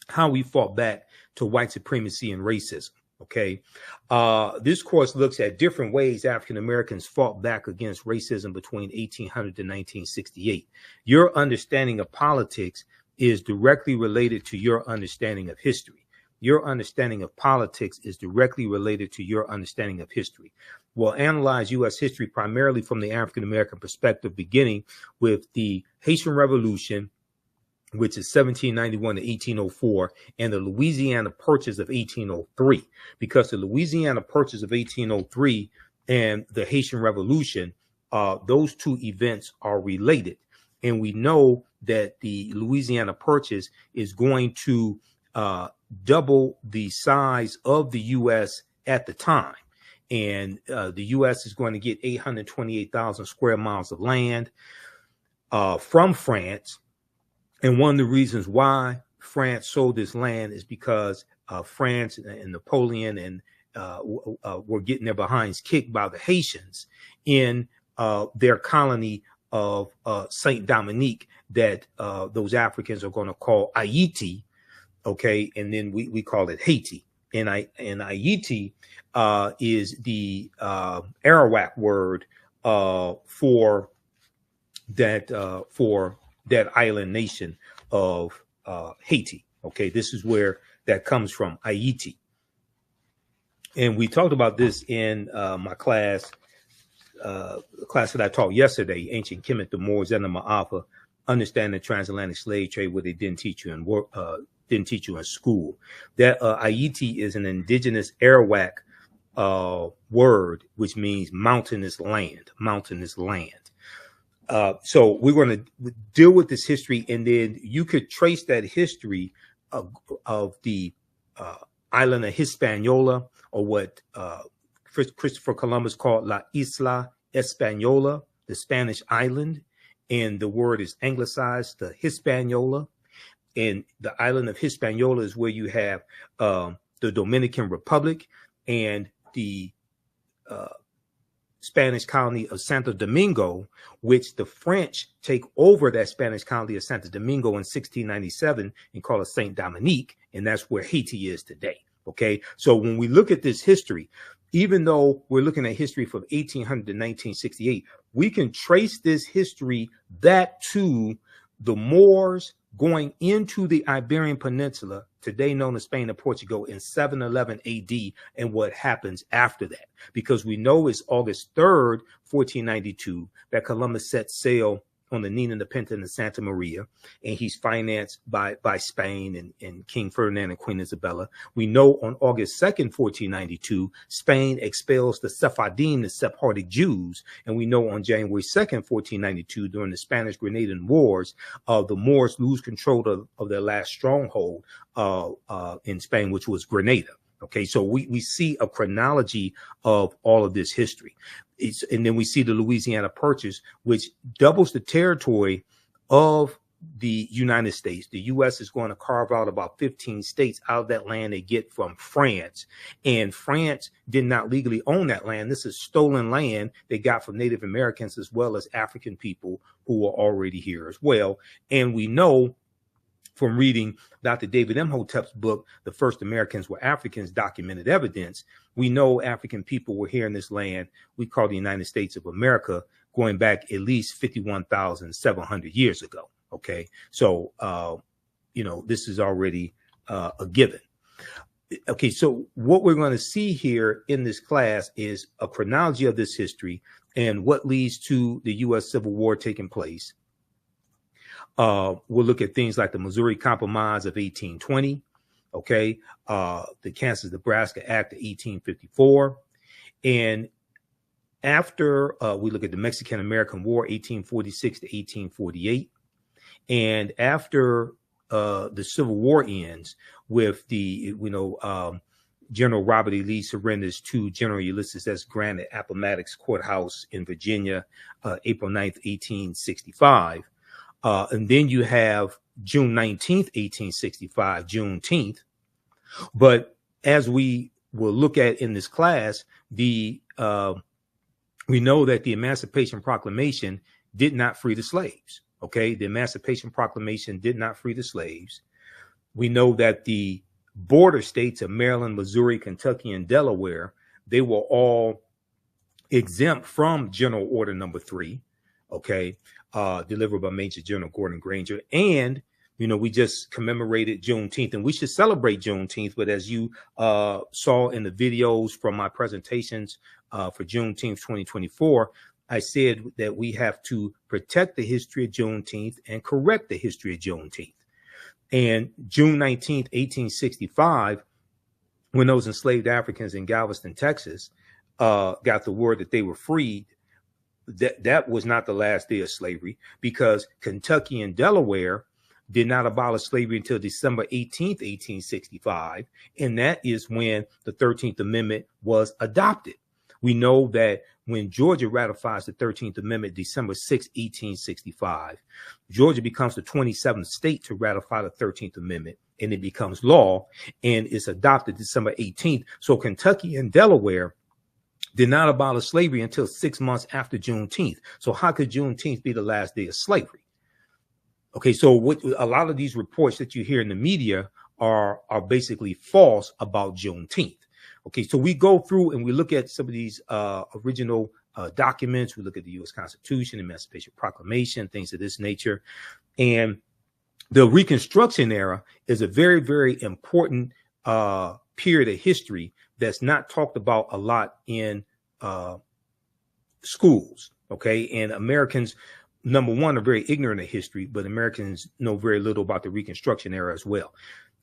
to white supremacy and racism. Okay. This course looks at different ways African Americans fought back against racism between 1800 to 1968. Your understanding of politics is directly related to your understanding of history. Your understanding of politics is directly related to your understanding of history. We'll analyze U.S. history primarily from the African American perspective, beginning with the Haitian Revolution, which is 1791 to 1804, and the Louisiana Purchase of 1803, because the Louisiana Purchase of 1803 and the Haitian Revolution, those two events are related. And we know that the Louisiana Purchase is going to double the size of the U.S. at the time. And the U.S. is going to get 828,000 square miles of land from France. And one of the reasons why France sold this land is because France and Napoleon and were getting their behinds kicked by the Haitians in their colony of Saint Dominique that those Africans are going to call Haiti. Okay, and then we call it Haiti. And Haiti is the Arawak word for that island nation of Haiti. Okay, this is where that comes from, Haiti. And we talked about this in my class, the class that I taught yesterday, Ancient Kemet, the Moors, and the Ma'afa, Understanding the Transatlantic Slave Trade, where they didn't teach you in school. That Haiti is an indigenous Arawak word, which means mountainous land, mountainous land. So we're going to deal with this history, and then you could trace that history of the island of Hispaniola, or what Christopher Columbus called La Isla Española, the Spanish island, and the word is anglicized to Hispaniola. And the island of Hispaniola is where you have the Dominican Republic and the Spanish colony of Santo Domingo, which the French take over that Spanish colony of Santo Domingo in 1697 and call it Saint Dominique, and that's where Haiti is today. Okay, so when we look at this history, even though we're looking at history from 1800 to 1968, we can trace this history back to the Moors going into the Iberian Peninsula, today known as Spain and Portugal, in 711 AD, and what happens after that. Because we know it's August 3rd, 1492, that Columbus set sail on the Nina, the Pinta, and the Santa Maria, and he's financed by Spain and King Ferdinand and Queen Isabella. We know on August 2nd, 1492, Spain expels the Sephardim, the Sephardic Jews, and we know on January 2nd, 1492, during the Spanish-Grenadian Wars, the Moors lose control of their last stronghold in Spain, which was Grenada. Okay, so we see a chronology of all of this history. And then we see the Louisiana Purchase, which doubles the territory of the United States. The U.S. is going to carve out about 15 states out of that land they get from France. And France did not legally own that land. This is stolen land they got from Native Americans as well as African people who were already here as well. And we know from reading Dr. David Imhotep's book, The First Americans Were Africans, Documented Evidence, we know African people were here in this land we call the United States of America, going back at least 51,700 years ago. Okay, so, this is already a given. Okay, so what we're going to see here in this class is a chronology of this history and what leads to the U.S. Civil War taking place. We'll look at things like the Missouri Compromise of 1820, okay, the Kansas-Nebraska Act of 1854, and after we look at the Mexican-American War, 1846 to 1848, and after the Civil War ends with the, General Robert E. Lee surrenders to General Ulysses S. Grant at Appomattox Courthouse in Virginia, April 9th, 1865. And then you have June 19th, 1865, Juneteenth. But as we will look at in this class, we know that the Emancipation Proclamation did not free the slaves. Okay, the Emancipation Proclamation did not free the slaves. We know that the border states of Maryland, Missouri, Kentucky, and Delaware, they were all exempt from General Order Number 3. Okay, delivered by Major General Gordon Granger. And, we just commemorated Juneteenth, and we should celebrate Juneteenth. But as you saw in the videos from my presentations for Juneteenth 2024, I said that we have to protect the history of Juneteenth and correct the history of Juneteenth. And June 19th, 1865, when those enslaved Africans in Galveston, Texas, got the word that they were freed, that was not the last day of slavery, because Kentucky and Delaware did not abolish slavery until December 18th, 1865. And that is when the 13th Amendment was adopted. We know that when Georgia ratifies the 13th Amendment, December 6, 1865, Georgia becomes the 27th state to ratify the 13th Amendment, and it becomes law, and it's adopted December 18th. So Kentucky and Delaware did not abolish slavery until 6 months after Juneteenth. So how could Juneteenth be the last day of slavery? Okay, so a lot of these reports that you hear in the media are basically false about Juneteenth. Okay, so we go through and we look at some of these original documents. We look at the U.S. Constitution, Emancipation Proclamation, things of this nature. And the Reconstruction Era is a very, very important period of history that's not talked about a lot in schools. Okay, and Americans, number one, are very ignorant of history, but Americans know very little about the Reconstruction Era as well.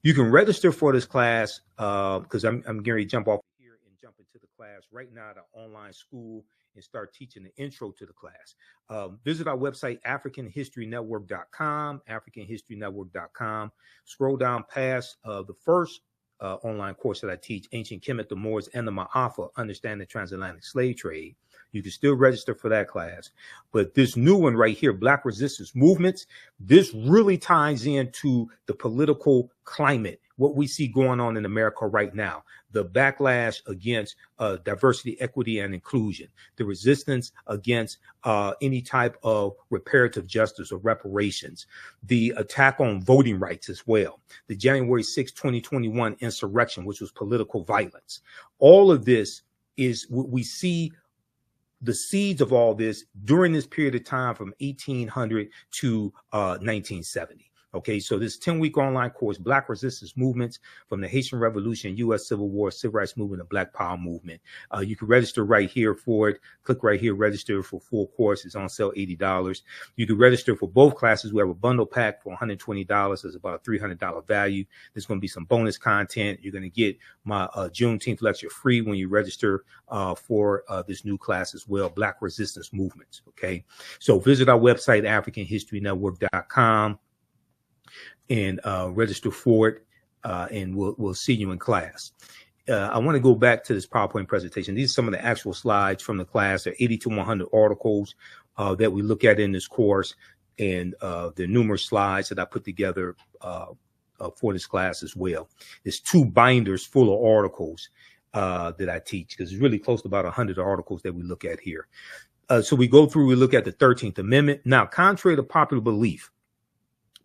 You can register for this class because I'm going to jump off here and jump into the class. class right now at our online school and start teaching the intro to the class. Visit our website, AfricanHistoryNetwork.com, AfricanHistoryNetwork.com. Scroll down past the first online course that I teach, Ancient Kemet, the Moors, and the Ma'afa, Understanding the Transatlantic Slave Trade. You can still register for that class. But this new one right here, Black Resistance Movements, this really ties into the political climate, what we see going on in America right now, the backlash against diversity, equity, and inclusion, the resistance against any type of reparative justice or reparations, the attack on voting rights as well, the January 6, 2021 insurrection, which was political violence. All of this is what we see. The seeds of all this during this period of time from 1800 to 1970. Okay, so this 10-week online course, Black Resistance Movements from the Haitian Revolution, U.S. Civil War, Civil Rights Movement, and Black Power Movement. You can register right here for it. Click right here, register for full course. It's on sale, $80. You can register for both classes. We have a bundle pack for $120. It's about a $300 value. There's going to be some bonus content. You're going to get my Juneteenth lecture free when you register for this new class as well, Black Resistance Movements. Okay, so visit our website, AfricanHistoryNetwork.com. and register for it, and we'll see you in class. I want to go back to this PowerPoint presentation. These are some of the actual slides from the class. There are 80 to 100 articles that we look at in this course, and there are numerous slides that I put together for this class as well. There's 2 binders full of articles that I teach, because it's really close to about 100 articles that we look at here. So we go through, we look at the 13th Amendment. Now, contrary to popular belief,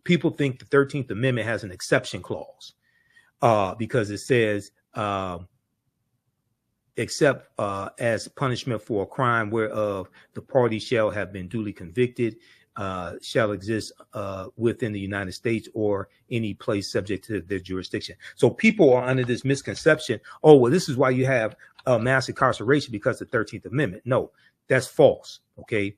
people think the 13th Amendment has an exception clause because it says, except as punishment for a crime whereof the party shall have been duly convicted, shall exist within the United States or any place subject to their jurisdiction. So people are under this misconception, oh, well, this is why you have mass incarceration, because of the 13th Amendment. No, that's false, okay?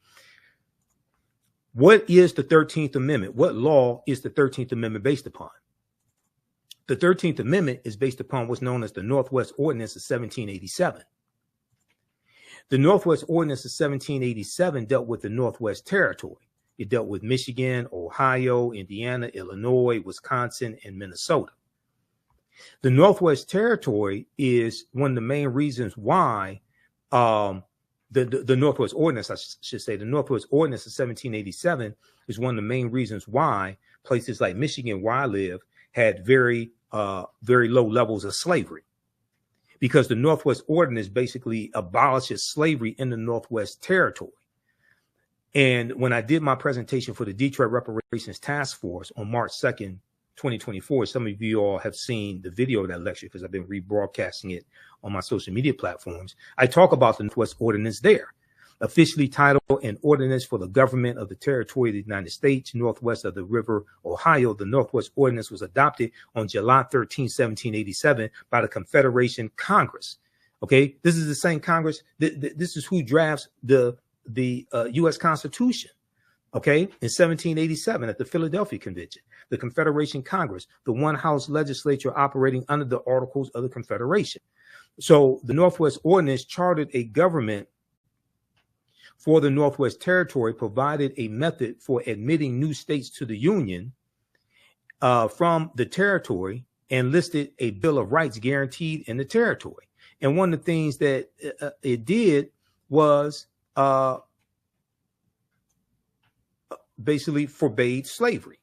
What is the 13th Amendment? What law is the 13th Amendment based upon? The 13th Amendment is based upon what's known as the Northwest Ordinance of 1787. The Northwest Ordinance of 1787 dealt with the Northwest Territory. It dealt with Michigan, Ohio, Indiana, Illinois, Wisconsin, and Minnesota. The Northwest Territory is one of the main reasons why the Northwest Ordinance, I should say, the Northwest Ordinance of 1787 is one of the main reasons why places like Michigan, where I live, had very low levels of slavery, because the Northwest Ordinance basically abolishes slavery in the Northwest Territory. And when I did my presentation for the Detroit Reparations Task Force on March 2nd, 2024, some of you all have seen the video of that lecture because I've been rebroadcasting it on my social media platforms. I talk about the Northwest Ordinance there, officially titled An Ordinance for the Government of the Territory of the United States, northwest of the River Ohio. The Northwest Ordinance was adopted on July 13, 1787 by the Confederation Congress. Okay, this is the same Congress. This is who drafts the U.S. Constitution. Okay, in 1787 at the Philadelphia Convention, the Confederation Congress, the one house legislature operating under the Articles of the Confederation. So the Northwest Ordinance chartered a government for the Northwest Territory, provided a method for admitting new states to the Union from the territory, and listed a Bill of Rights guaranteed in the territory. And one of the things that it did was basically forbade slavery.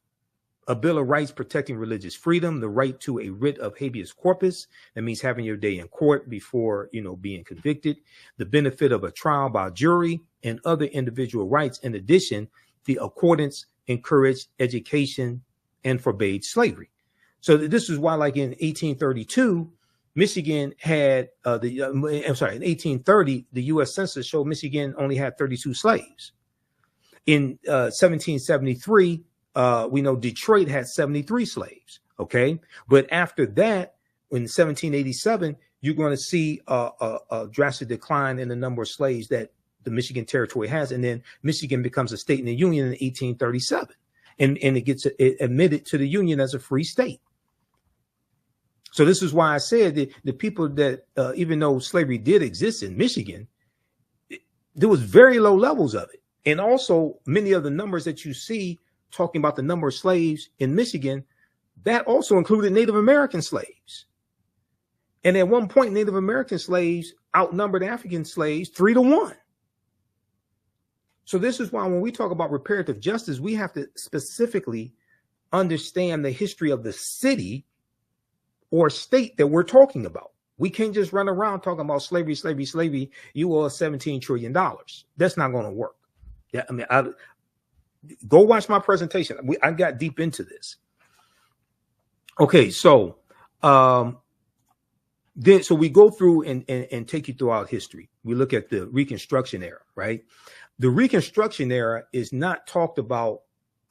A Bill of Rights protecting religious freedom, the right to a writ of habeas corpus, that means having your day in court before, being convicted, the benefit of a trial by jury, and other individual rights. In addition, the accordance encouraged education and forbade slavery. So this is why, like in 1832, Michigan had in 1830, the U.S. Census showed Michigan only had 32 slaves. In 1773, we know Detroit had 73 slaves. Okay, but after that, in 1787, you're going to see a drastic decline in the number of slaves that the Michigan Territory has, and then Michigan becomes a state in the Union in 1837, and it gets admitted to the Union as a free state. So this is why I said that the people that, even though slavery did exist in Michigan, there was very low levels of it. And also many of the numbers that you see talking about the number of slaves in Michigan, that also included Native American slaves. And at one point, Native American slaves outnumbered African slaves 3-1. So this is why when we talk about reparative justice, we have to specifically understand the history of the city or state that we're talking about. We can't just run around talking about slavery, slavery, slavery. You owe us $17 trillion. That's not going to work. Yeah, I mean, go watch my presentation. I got deep into this. Okay, so then we go through and take you throughout history. We look at the Reconstruction era, right? The Reconstruction era is not talked about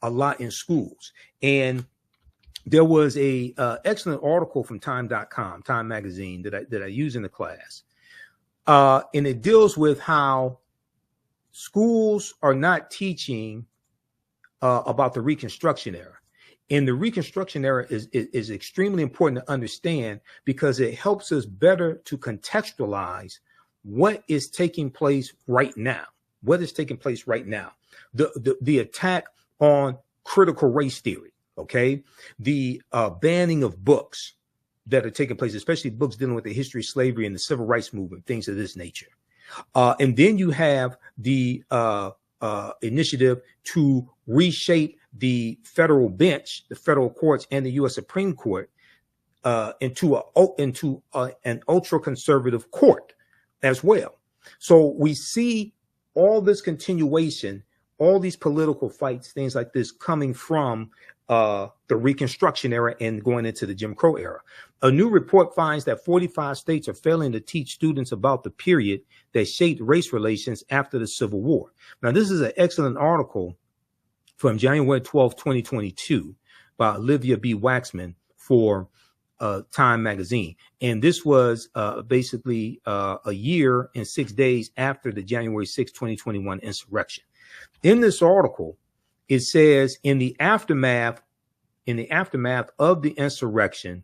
a lot in schools. And there was a excellent article from time.com, Time magazine, that I use in the class. And it deals with how schools are not teaching about the Reconstruction era. And the Reconstruction era is extremely important to understand because it helps us better to contextualize what is taking place right now. What is taking place right now? The attack on critical race theory, okay? The banning of books that are taking place, especially books dealing with the history of slavery and the civil rights movement, things of this nature. And then you have the initiative to reshape the federal bench, the federal courts, and the U.S. Supreme Court into an ultra-conservative court as well. So we see all this continuation, all these political fights, things like this coming from the Reconstruction era and going into the Jim Crow era. A new report finds that 45 states are failing to teach students about the period that shaped race relations after the Civil War. Now, this is an excellent article from January 12, 2022 by Olivia B. Waxman for Time magazine. And this was basically a year and 6 days after the January 6, 2021 insurrection. In this article, it says in the aftermath of the insurrection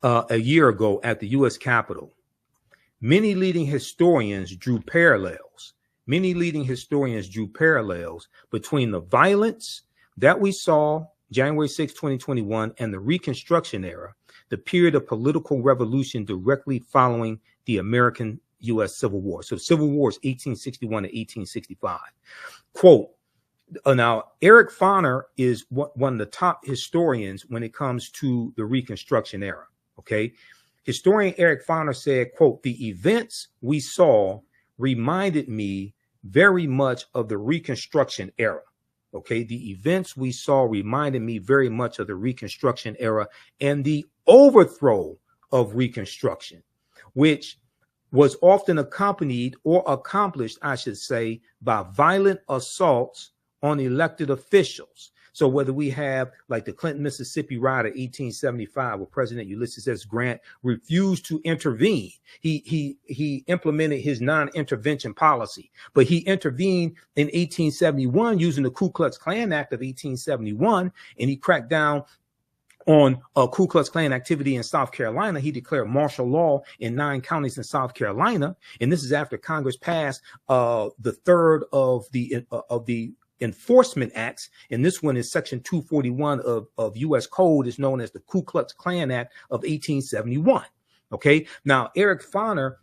a year ago at the U.S. Capitol, many leading historians drew parallels between the violence that we saw January 6, 2021 and the Reconstruction era, the period of political revolution directly following the American U.S. Civil War. So Civil War is 1861 to 1865. Quote, now, Eric Foner is one of the top historians when it comes to the Reconstruction era. Okay. Historian Eric Foner said, quote, the events we saw reminded me very much of the Reconstruction era. Okay. The events we saw reminded me very much of the Reconstruction era and the overthrow of Reconstruction, which was often accompanied or accomplished, I should say, by violent assaults on elected officials. So whether we have like the Clinton, Mississippi riot of 1875, where President Ulysses S. Grant refused to intervene. He implemented his non-intervention policy, but he intervened in 1871 using the Ku Klux Klan Act of 1871, and he cracked down on Ku Klux Klan activity in South Carolina. He declared martial law in 9 counties in South Carolina, and this is after Congress passed the third of the enforcement acts, and this one is section 241 of U.S. Code, is known as the Ku Klux Klan Act of 1871. Okay, now Eric Foner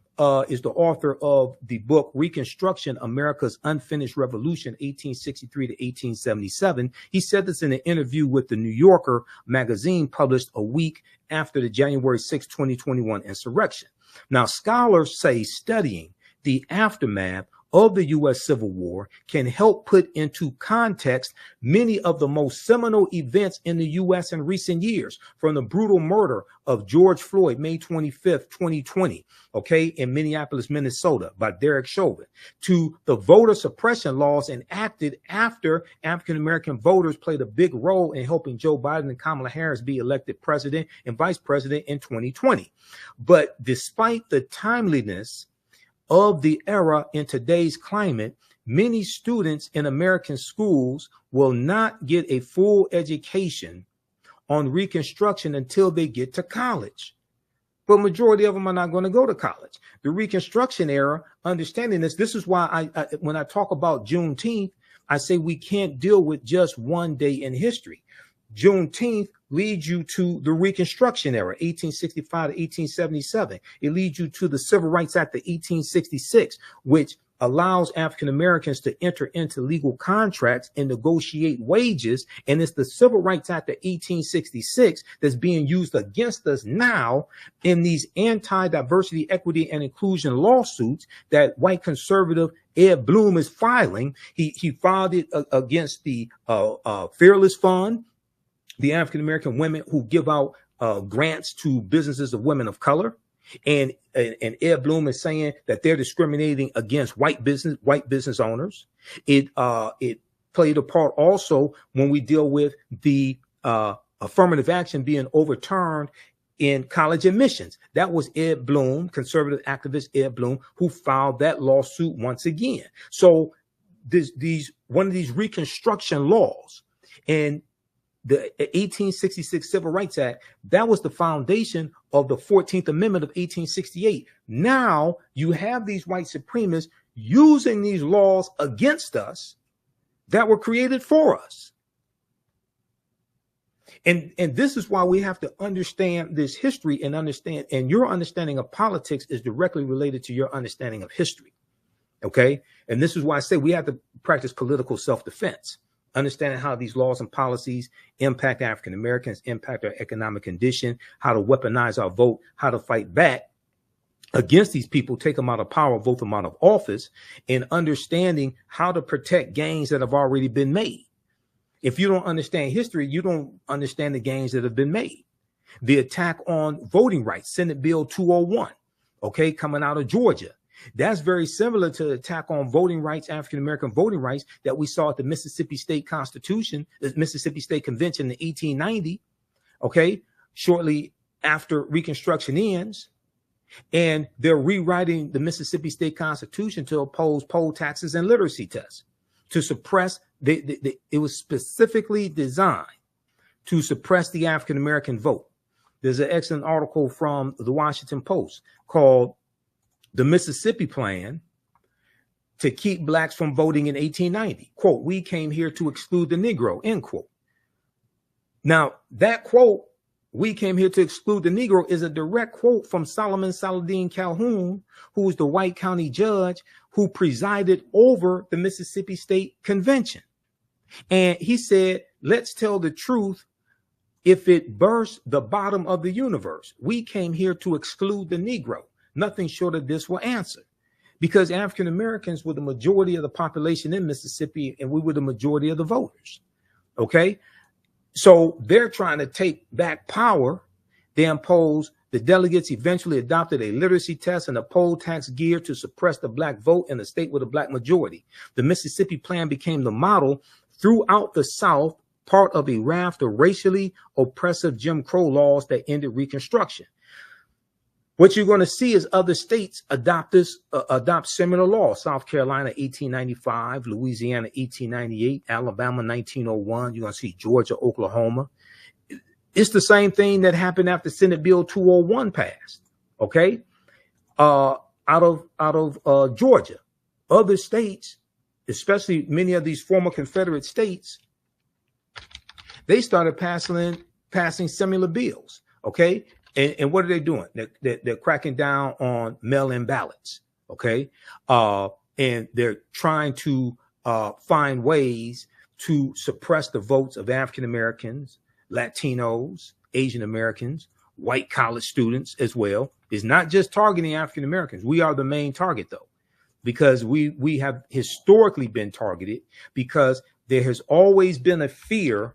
is the author of the book Reconstruction, America's Unfinished Revolution, 1863 to 1877. He said this in an interview with the New Yorker magazine published a week after the January 6, 2021 insurrection. Now, scholars say studying the aftermath of the U.S. Civil War can help put into context many of the most seminal events in the U.S. in recent years, from the brutal murder of George Floyd, May 25th, 2020, okay, in Minneapolis, Minnesota, by Derek Chauvin, to the voter suppression laws enacted after African-American voters played a big role in helping Joe Biden and Kamala Harris be elected president and vice president in 2020. But despite the timeliness of the era in today's climate, many students in American schools will not get a full education on Reconstruction until they get to college. But majority of them are not going to go to college. The Reconstruction era, understanding this is why when I talk about Juneteenth, I say we can't deal with just one day in history. Juneteenth leads you to the Reconstruction Era, 1865 to 1877. It leads you to the Civil Rights Act of 1866, which allows African Americans to enter into legal contracts and negotiate wages. And it's the Civil Rights Act of 1866 that's being used against us now in these anti-diversity, equity, and inclusion lawsuits that white conservative Ed Bloom is filing. He filed it against the Fearless Fund, the African American women who give out grants to businesses of women of color. And Ed Bloom is saying that they're discriminating against white business owners. It played a part also when we deal with the affirmative action being overturned in college admissions. That was Ed Bloom, conservative activist Ed Bloom, who filed that lawsuit once again. So one of these Reconstruction laws and the 1866 Civil Rights Act, that was the foundation of the 14th Amendment of 1868. Now you have these white supremacists using these laws against us that were created for us. And this is why we have to understand this history and understand, and your understanding of politics is directly related to your understanding of history. Okay. And this is why I say we have to practice political self-defense. Understanding how these laws and policies impact African Americans, impact our economic condition, how to weaponize our vote, how to fight back against these people, take them out of power, vote them out of office, and understanding how to protect gains that have already been made. If you don't understand history, you don't understand the gains that have been made. The attack on voting rights, Senate Bill 201, okay, coming out of Georgia. That's very similar to the attack on voting rights, African-American voting rights that we saw at the Mississippi State Constitution, the Mississippi State Convention in 1890, okay, shortly after Reconstruction ends. And they're rewriting the Mississippi State Constitution to oppose poll taxes and literacy tests, to suppress, it was specifically designed to suppress the African-American vote. There's an excellent article from the Washington Post called "The Mississippi Plan to Keep Blacks from Voting in 1890. Quote, "We came here to exclude the Negro," end quote. Now, that quote, "We came here to exclude the Negro," is a direct quote from Solomon Saladin Calhoun, who was the white county judge who presided over the Mississippi State Convention. And he said, "Let's tell the truth if it bursts the bottom of the universe. We came here to exclude the Negro. Nothing short of this will answer." Because African Americans were the majority of the population in Mississippi, and we were the majority of the voters. Okay. So they're trying to take back power. They imposed, the delegates eventually adopted a literacy test and a poll tax geared to suppress the black vote in a state with a black majority. The Mississippi Plan became the model throughout the South, part of a raft of racially oppressive Jim Crow laws that ended Reconstruction. What you're going to see is other states adopt similar laws. South Carolina, 1895, Louisiana, 1898, Alabama, 1901. You're going to see Georgia, Oklahoma. It's the same thing that happened after Senate Bill 201 passed. Okay. Out of Georgia. Other states, especially many of these former Confederate states, they started passing similar bills. Okay. And what are they doing? They're cracking down on mail-in ballots, okay? And they're trying to find ways to suppress the votes of African Americans, Latinos, Asian Americans, white college students as well. It's not just targeting African Americans. We are the main target, though, because we have historically been targeted, because there has always been a fear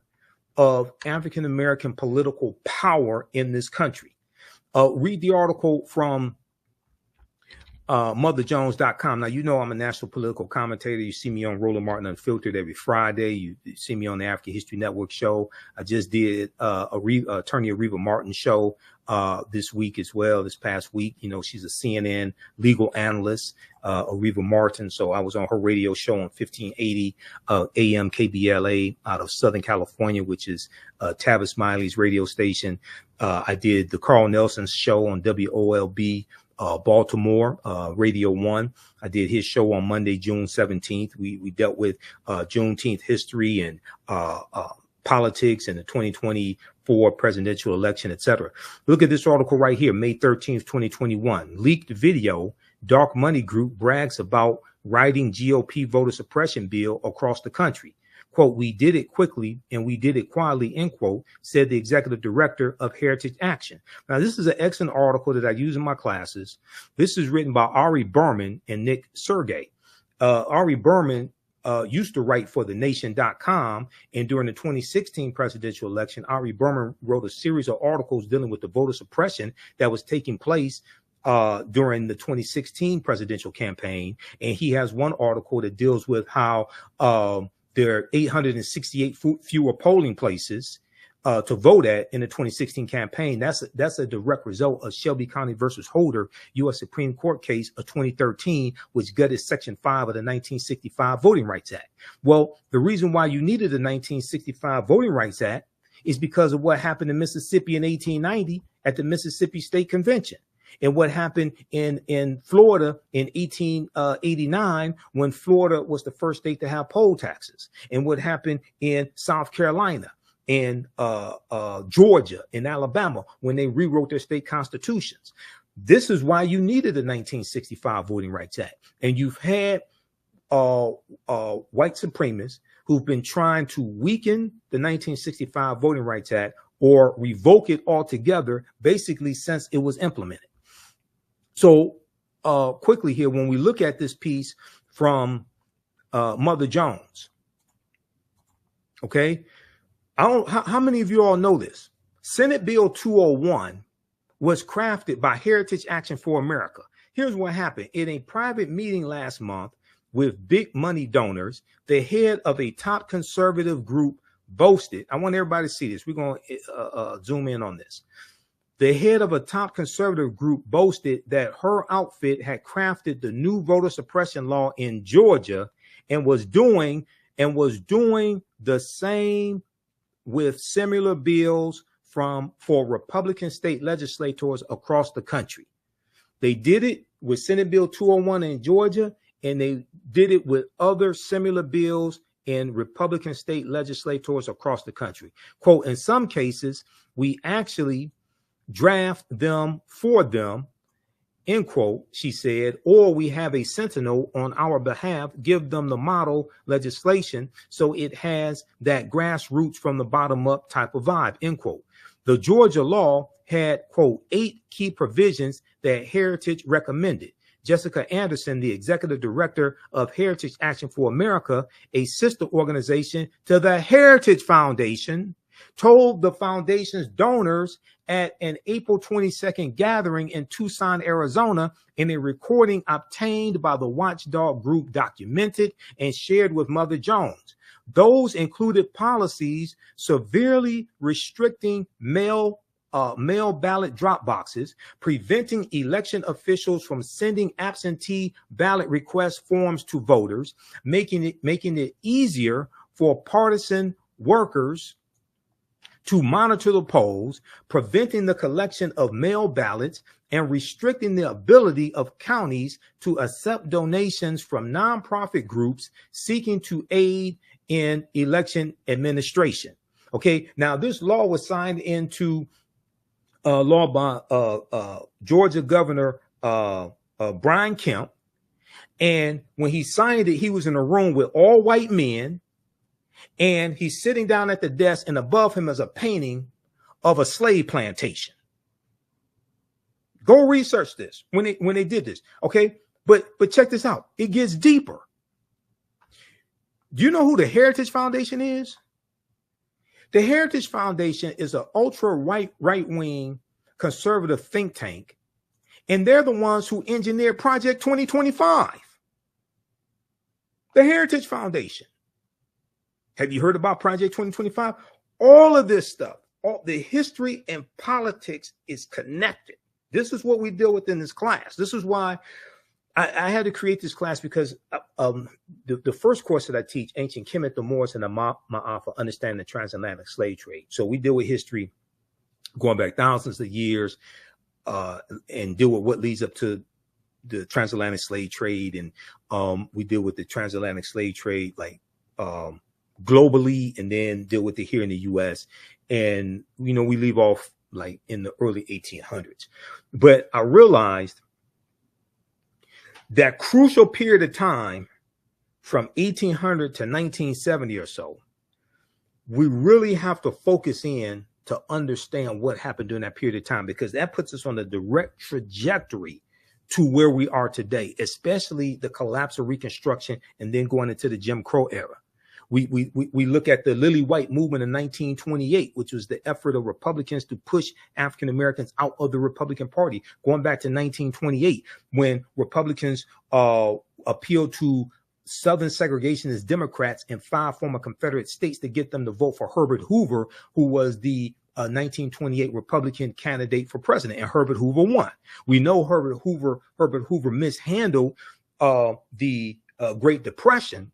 of African American political power in this country. Read the article from motherjones.com. Now, you know, I'm a national political commentator. You see me on Roland Martin Unfiltered every Friday. You see me on the African History Network show. I just did Attorney Areva Martin show this week as well, this past week. You know, she's a CNN legal analyst, Areva Martin. So I was on her radio show on 1580 AM KBLA out of Southern California, which is Tavis Smiley's radio station. I did the Carl Nelson show on WOLB Baltimore, Radio 1. I did his show on Monday, June 17th. We dealt with Juneteenth history and politics and the 2024 presidential election, etc. Look at this article right here, May 13th, 2021. Leaked video, Dark Money Group brags about writing GOP voter suppression bill across the country. Quote, we did it quickly and we did it quietly, end quote, said the executive director of Heritage Action. Now, this is an excellent article that I use in my classes. This is written by Ari Berman and Nick Sergey. Ari Berman used to write for thenation.com, and during the 2016 presidential election, Ari Berman wrote a series of articles dealing with the voter suppression that was taking place during the 2016 presidential campaign. And he has one article that deals with how there are 868 fewer polling places to vote at in the 2016 campaign. That's a direct result of Shelby County versus Holder, U.S. Supreme Court case of 2013, which gutted Section 5 of the 1965 Voting Rights Act. Well, the reason why you needed the 1965 Voting Rights Act is because of what happened in Mississippi in 1890 at the Mississippi State Convention, and what happened in Florida in 1889 when Florida was the first state to have poll taxes, and what happened in South Carolina, in Georgia, in Alabama, when they rewrote their state constitutions. This is why you needed the 1965 Voting Rights Act. And you've had white supremacists who've been trying to weaken the 1965 Voting Rights Act or revoke it altogether, basically since it was implemented. So quickly here, when we look at this piece from Mother Jones, okay, how many of you all know this? Senate Bill 201 was crafted by Heritage Action for America. Here's what happened. In a private meeting last month with big money donors, the head of a top conservative group boasted, I want everybody to see this. We're going to zoom in on this. The head of a top conservative group boasted that her outfit had crafted the new voter suppression law in Georgia and was doing the same with similar bills for Republican state legislators across the country. They did it with Senate Bill 201 in Georgia, and they did it with other similar bills in Republican state legislators across the country. Quote, in some cases, we actually draft them for them, end quote, she said, or we have a sentinel on our behalf, give them the model legislation so it has that grassroots from the bottom up type of vibe, end quote. The Georgia law had, quote, 8 key provisions that Heritage recommended. Jessica Anderson, the executive director of Heritage Action for America, a sister organization to the Heritage Foundation, told the foundation's donors at an April 22nd gathering in Tucson, Arizona, in a recording obtained by the watchdog group documented and shared with Mother Jones. Those included policies severely restricting mail ballot drop boxes, preventing election officials from sending absentee ballot request forms to voters, making it easier for partisan workers to monitor the polls, preventing the collection of mail ballots, and restricting the ability of counties to accept donations from nonprofit groups seeking to aid in election administration. Okay, now this law was signed into law by Georgia Governor Brian Kemp, and when he signed it, he was in a room with all white men. And he's sitting down at the desk, and above him is a painting of a slave plantation. Go research this when they did this, okay? But check this out. It gets deeper. Do you know who the Heritage Foundation is? The Heritage Foundation is an ultra right-wing conservative think tank, And they're the ones who engineered Project 2025, the Heritage Foundation. Have you heard about Project 2025? All of this stuff, all the history and politics is connected. This is what we deal with in this class. This is why I had to create this class, because the first course that I teach, Ancient Kemet, the Moors, and the Ma'afa, Understanding the Transatlantic Slave Trade. So we deal with history going back thousands of years, and deal with what leads up to the transatlantic slave trade. And we deal with the transatlantic slave trade like globally, and then deal with it here in the U.S. And, you know, we leave off like in the early 1800s. But I realized that crucial period of time from 1800 to 1970 or so, we really have to focus in to understand what happened during that period of time, because that puts us on the direct trajectory to where we are today, especially the collapse of Reconstruction and then going into the Jim Crow era. We look at the Lily White movement in 1928, which was the effort of Republicans to push African Americans out of the Republican Party, going back to 1928, when Republicans appealed to Southern segregationist Democrats in 5 former Confederate states to get them to vote for Herbert Hoover, who was the 1928 Republican candidate for president, and Herbert Hoover won. We know Herbert Hoover mishandled the Great Depression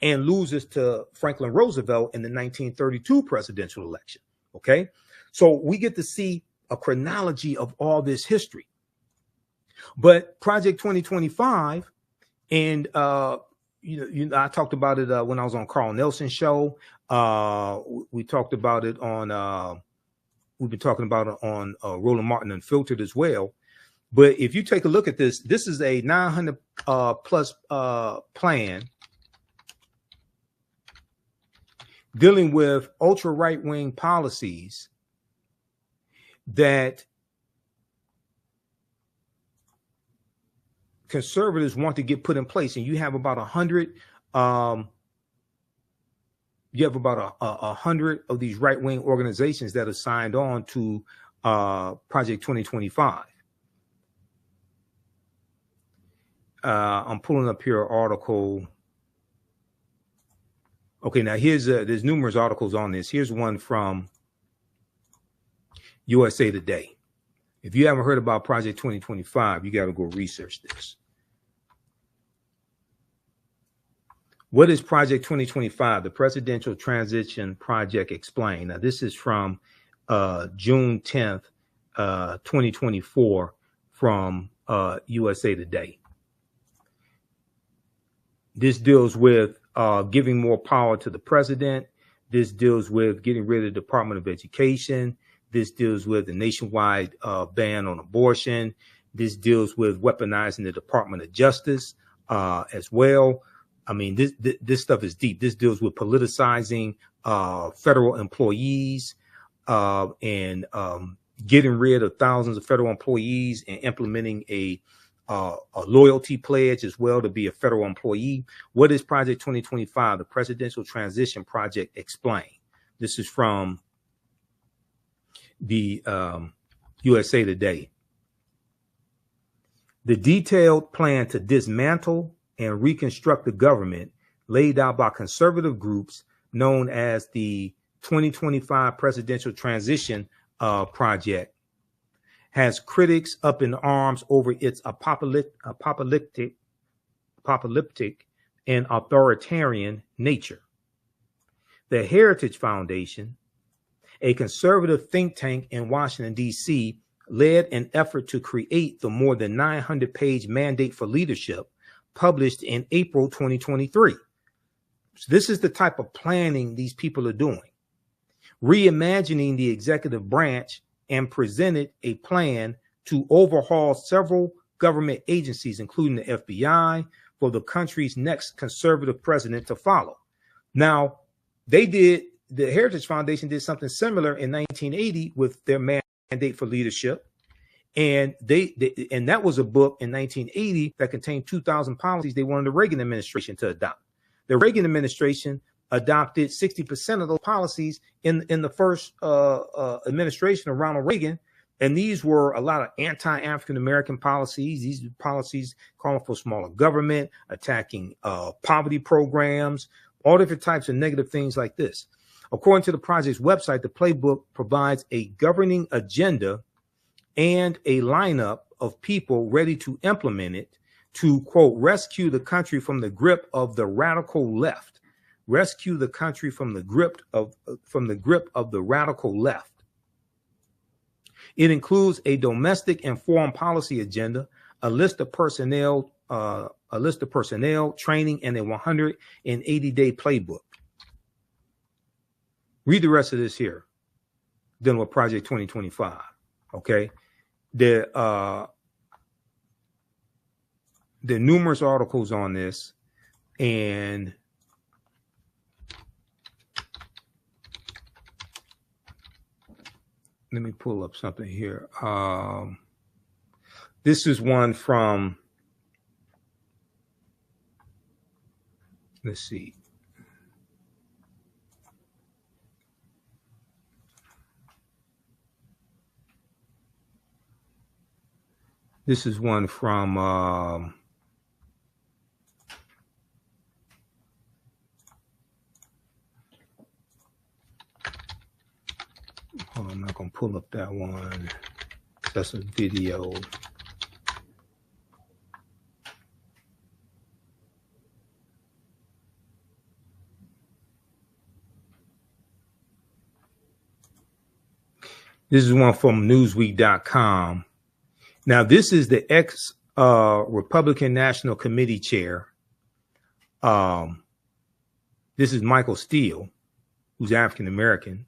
and loses to Franklin Roosevelt in the 1932 presidential election. Okay, so we get to see a chronology of all this history. But Project 2025, and you know, I talked about it when I was on Carl Nelson's show. We talked about it on we've been talking about it on Roland Martin Unfiltered as well. But if you take a look at this, this is a 900 plus plan dealing with ultra right-wing policies that conservatives want to get put in place. And you have about 100 of these right-wing organizations that are signed on to Project 2025. I'm pulling up here an article. Okay, now here's there's numerous articles on this. Here's one from USA Today. If you haven't heard about Project 2025, you got to go research this. What is Project 2025? The Presidential Transition Project Explained. Now, this is from June 10th, 2024 from USA Today. This deals with giving more power to the president. This deals with getting rid of the Department of Education. This deals with the nationwide ban on abortion. This deals with weaponizing the Department of Justice as well. I mean, this stuff is deep. This deals with politicizing federal employees and getting rid of thousands of federal employees and implementing a loyalty pledge as well to be a federal employee. What is Project 2025? The Presidential Transition Project Explained. This is from the USA Today. The detailed plan to dismantle and reconstruct the government laid out by conservative groups known as the 2025 Presidential Transition Project has critics up in arms over its apocalyptic and authoritarian nature. The Heritage Foundation, a conservative think tank in Washington, D.C., led an effort to create the more than 900-page Mandate for Leadership published in April 2023. So this is the type of planning these people are doing. Reimagining the executive branch, and presented a plan to overhaul several government agencies, including the FBI, for the country's next conservative president to follow. Now, the Heritage Foundation did something similar in 1980 with their Mandate for Leadership. And and that was a book in 1980 that contained 2,000 policies they wanted the Reagan administration to adopt. The Reagan administration adopted 60% of those policies in the first administration of Ronald Reagan, And these were a lot of anti-African-American policies. These policies calling for smaller government, attacking poverty programs, all different types of negative things like this. According to the project's website, the playbook provides a governing agenda and a lineup of people ready to implement it to, quote, rescue the country from the grip of the radical left. Rescue the country from the grip of the radical left. It includes a domestic and foreign policy agenda, a list of personnel, training, and a 180-day playbook. Read the rest of this here, dealing with Project 2025. Okay, there are numerous articles on this, and let me pull up something here. This is one from, let's see. This is one from I'm not going to pull up that one. That's a video. This is one from Newsweek.com. Now, this is the ex-Republican National Committee chair. This is Michael Steele, who's African-American.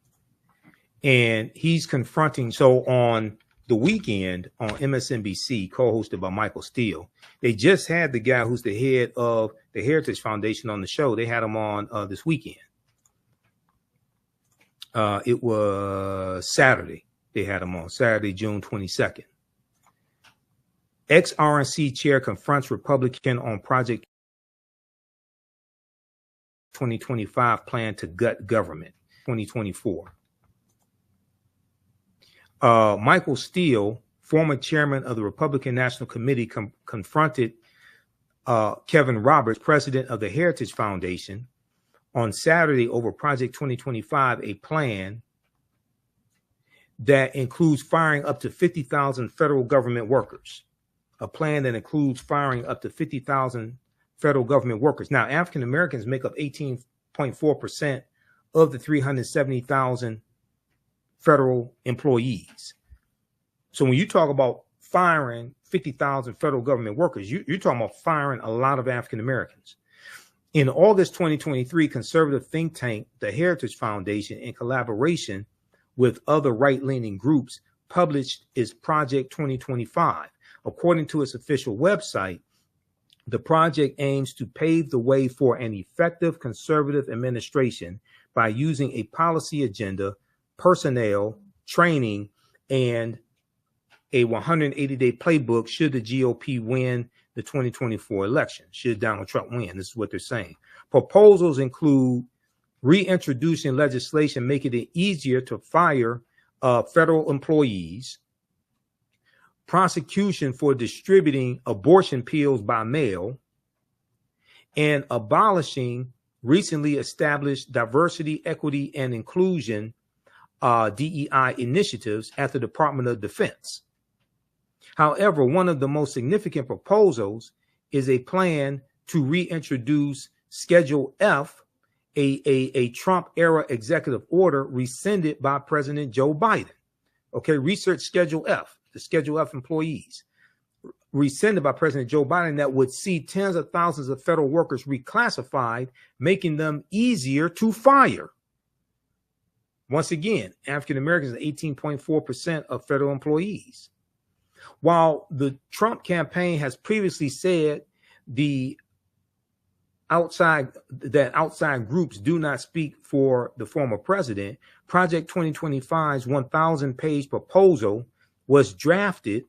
And he's confronting, so on the weekend on MSNBC, co-hosted by Michael Steele, they just had the guy who's the head of the Heritage Foundation on the show. They had him on this weekend. It was Saturday. They had him on Saturday, June 22nd. Ex-RNC chair confronts Republican on Project 2025 plan to gut government, 2024. Michael Steele, former chairman of the Republican National Committee, confronted Kevin Roberts, president of the Heritage Foundation, on Saturday over Project 2025, a plan that includes firing up to 50,000 federal government workers. A plan that includes firing up to 50,000 federal government workers. Now, African Americans make up 18.4% of the 370,000 federal employees. So when you talk about firing 50,000 federal government workers, you're talking about firing a lot of African Americans. In August 2023, conservative think tank, the Heritage Foundation, in collaboration with other right-leaning groups, published its Project 2025. According to its official website, the project aims to pave the way for an effective conservative administration by using a policy agenda, personnel, training, and a 180-day playbook should the GOP win the 2024 election, should Donald Trump win. This is what they're saying. Proposals include reintroducing legislation making it easier to fire federal employees, prosecution for distributing abortion pills by mail, and abolishing recently established diversity, equity, and inclusion DEI initiatives at the Department of Defense. However, one of the most significant proposals is a plan to reintroduce Schedule F, a Trump-era executive order rescinded by President Joe Biden. Okay, research Schedule F, the Schedule F employees, rescinded by President Joe Biden, that would see tens of thousands of federal workers reclassified, making them easier to fire. Once again, African Americans are 18.4% of federal employees. While the Trump campaign has previously said outside groups do not speak for the former president, Project 2025's 1,000-page proposal was drafted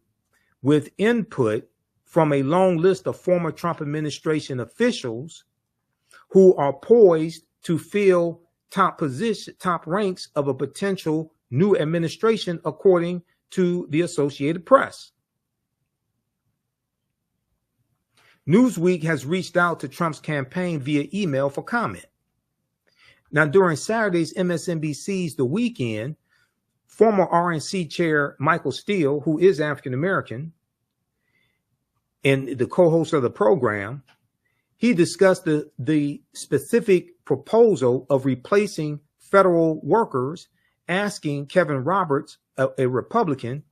with input from a long list of former Trump administration officials who are poised to fill top ranks of a potential new administration, according to the Associated Press. Newsweek has reached out to Trump's campaign via email for comment. Now, during Saturday's MSNBC's The Weekend, former RNC chair Michael Steele, who is African-American and the co-host of the program, he discussed the specific proposal of replacing federal workers, asking Kevin Roberts, a Republican,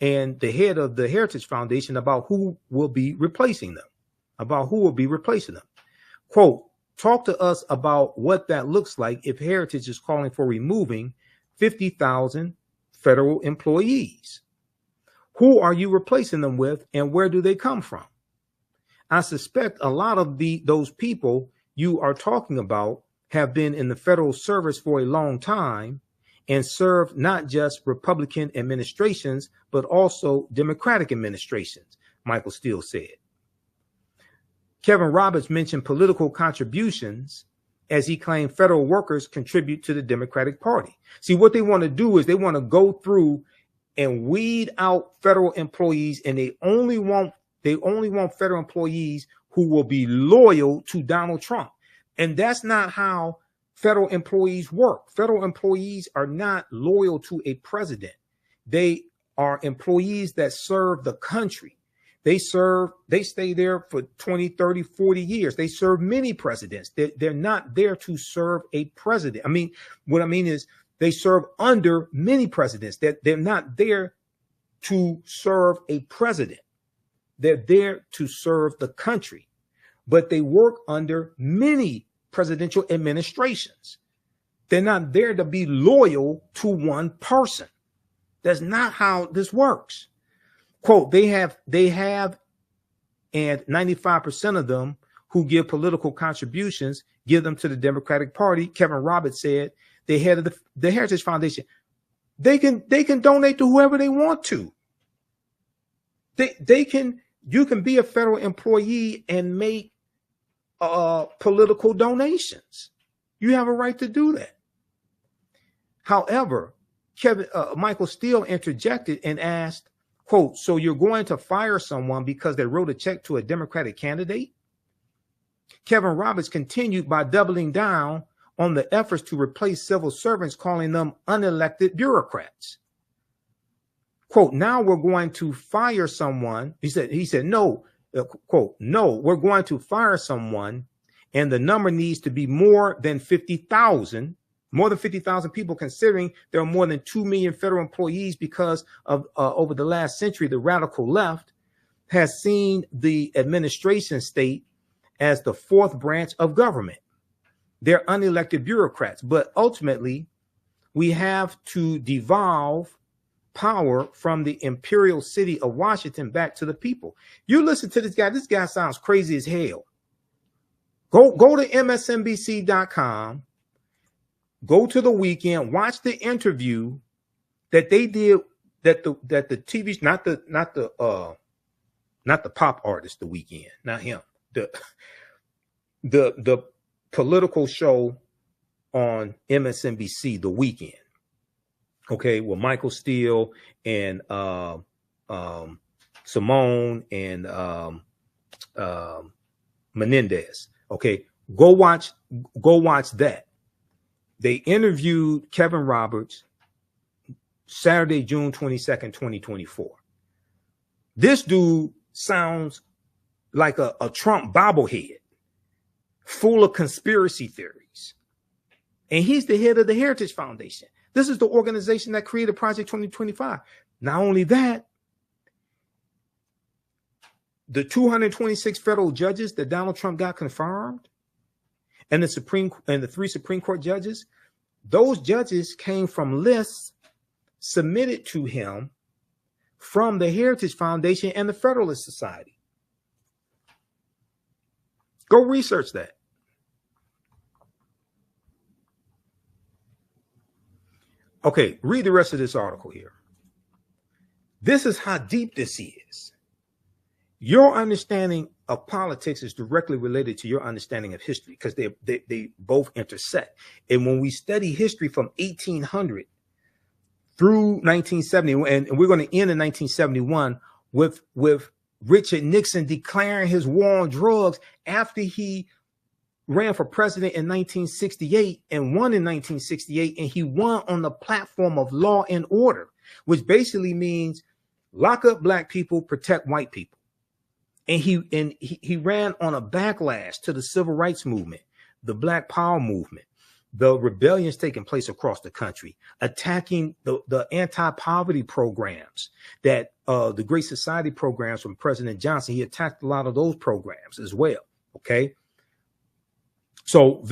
and the head of the Heritage Foundation about who will be replacing them, Quote, talk to us about what that looks like if Heritage is calling for removing 50,000 federal employees. Who are you replacing them with, and where do they come from? I suspect a lot of those people you are talking about have been in the federal service for a long time and served not just Republican administrations, but also Democratic administrations, Michael Steele said. Kevin Roberts mentioned political contributions as he claimed federal workers contribute to the Democratic Party. See, what they want to do is they want to go through and weed out federal employees, and they only want federal employees who will be loyal to Donald Trump. And that's not how federal employees work. Federal employees are not loyal to a president. They are employees that serve the country. They stay there for 20, 30, 40 years. They serve many presidents. They're not there to serve a president. What I mean is they serve under many presidents. They're not there to serve a president. They're there to serve the country, but they work under many presidential administrations. They're not there to be loyal to one person. That's not how this works. Quote, they have, and 95% of them who give political contributions give them to the Democratic Party. Kevin Roberts said, the head of the Heritage Foundation, they can donate to whoever they want to. You can be a federal employee and make political donations. You have a right to do that. However, Michael Steele interjected and asked, quote, so you're going to fire someone because they wrote a check to a Democratic candidate? Kevin Roberts continued by doubling down on the efforts to replace civil servants, calling them unelected bureaucrats. Quote, now we're going to fire someone. He said, no, quote, no, we're going to fire someone, and the number needs to be more than 50,000 people, considering there are more than 2 million federal employees because of over the last century, the radical left has seen the administration state as the fourth branch of government. They're unelected bureaucrats, but ultimately we have to devolve power from the imperial city of Washington back to the people. You listen to this guy. This guy sounds crazy as hell. Go to MSNBC.com. Go to The Weekend, watch the interview that they did, that the TV, not the pop artist, The Weekend, not him, the political show on MSNBC, The Weekend. Okay, with Michael Steele and Simone and Menendez. Okay, go watch that. They interviewed Kevin Roberts Saturday, June 22nd, 2024. This dude sounds like a Trump bobblehead, full of conspiracy theories. And he's the head of the Heritage Foundation. This is the organization that created Project 2025. Not only that, the 226 federal judges that Donald Trump got confirmed, and the 3 Supreme Court judges, those judges came from lists submitted to him from the Heritage Foundation and the Federalist Society. Go research that. Okay, read the rest of this article here. This is how deep this is. Your understanding of politics is directly related to your understanding of history, because they both intersect. And when we study history from 1800 through 1970, and we're going to end in 1971 with Richard Nixon declaring his war on drugs after he ran for president in 1968 and won in 1968, and he won on the platform of law and order, which basically means lock up black people, protect white people. And he ran on a backlash to the civil rights movement, the Black Power movement, the rebellions taking place across the country, attacking the anti-poverty programs that the Great Society programs from President Johnson. He attacked a lot of those programs as well. Okay. So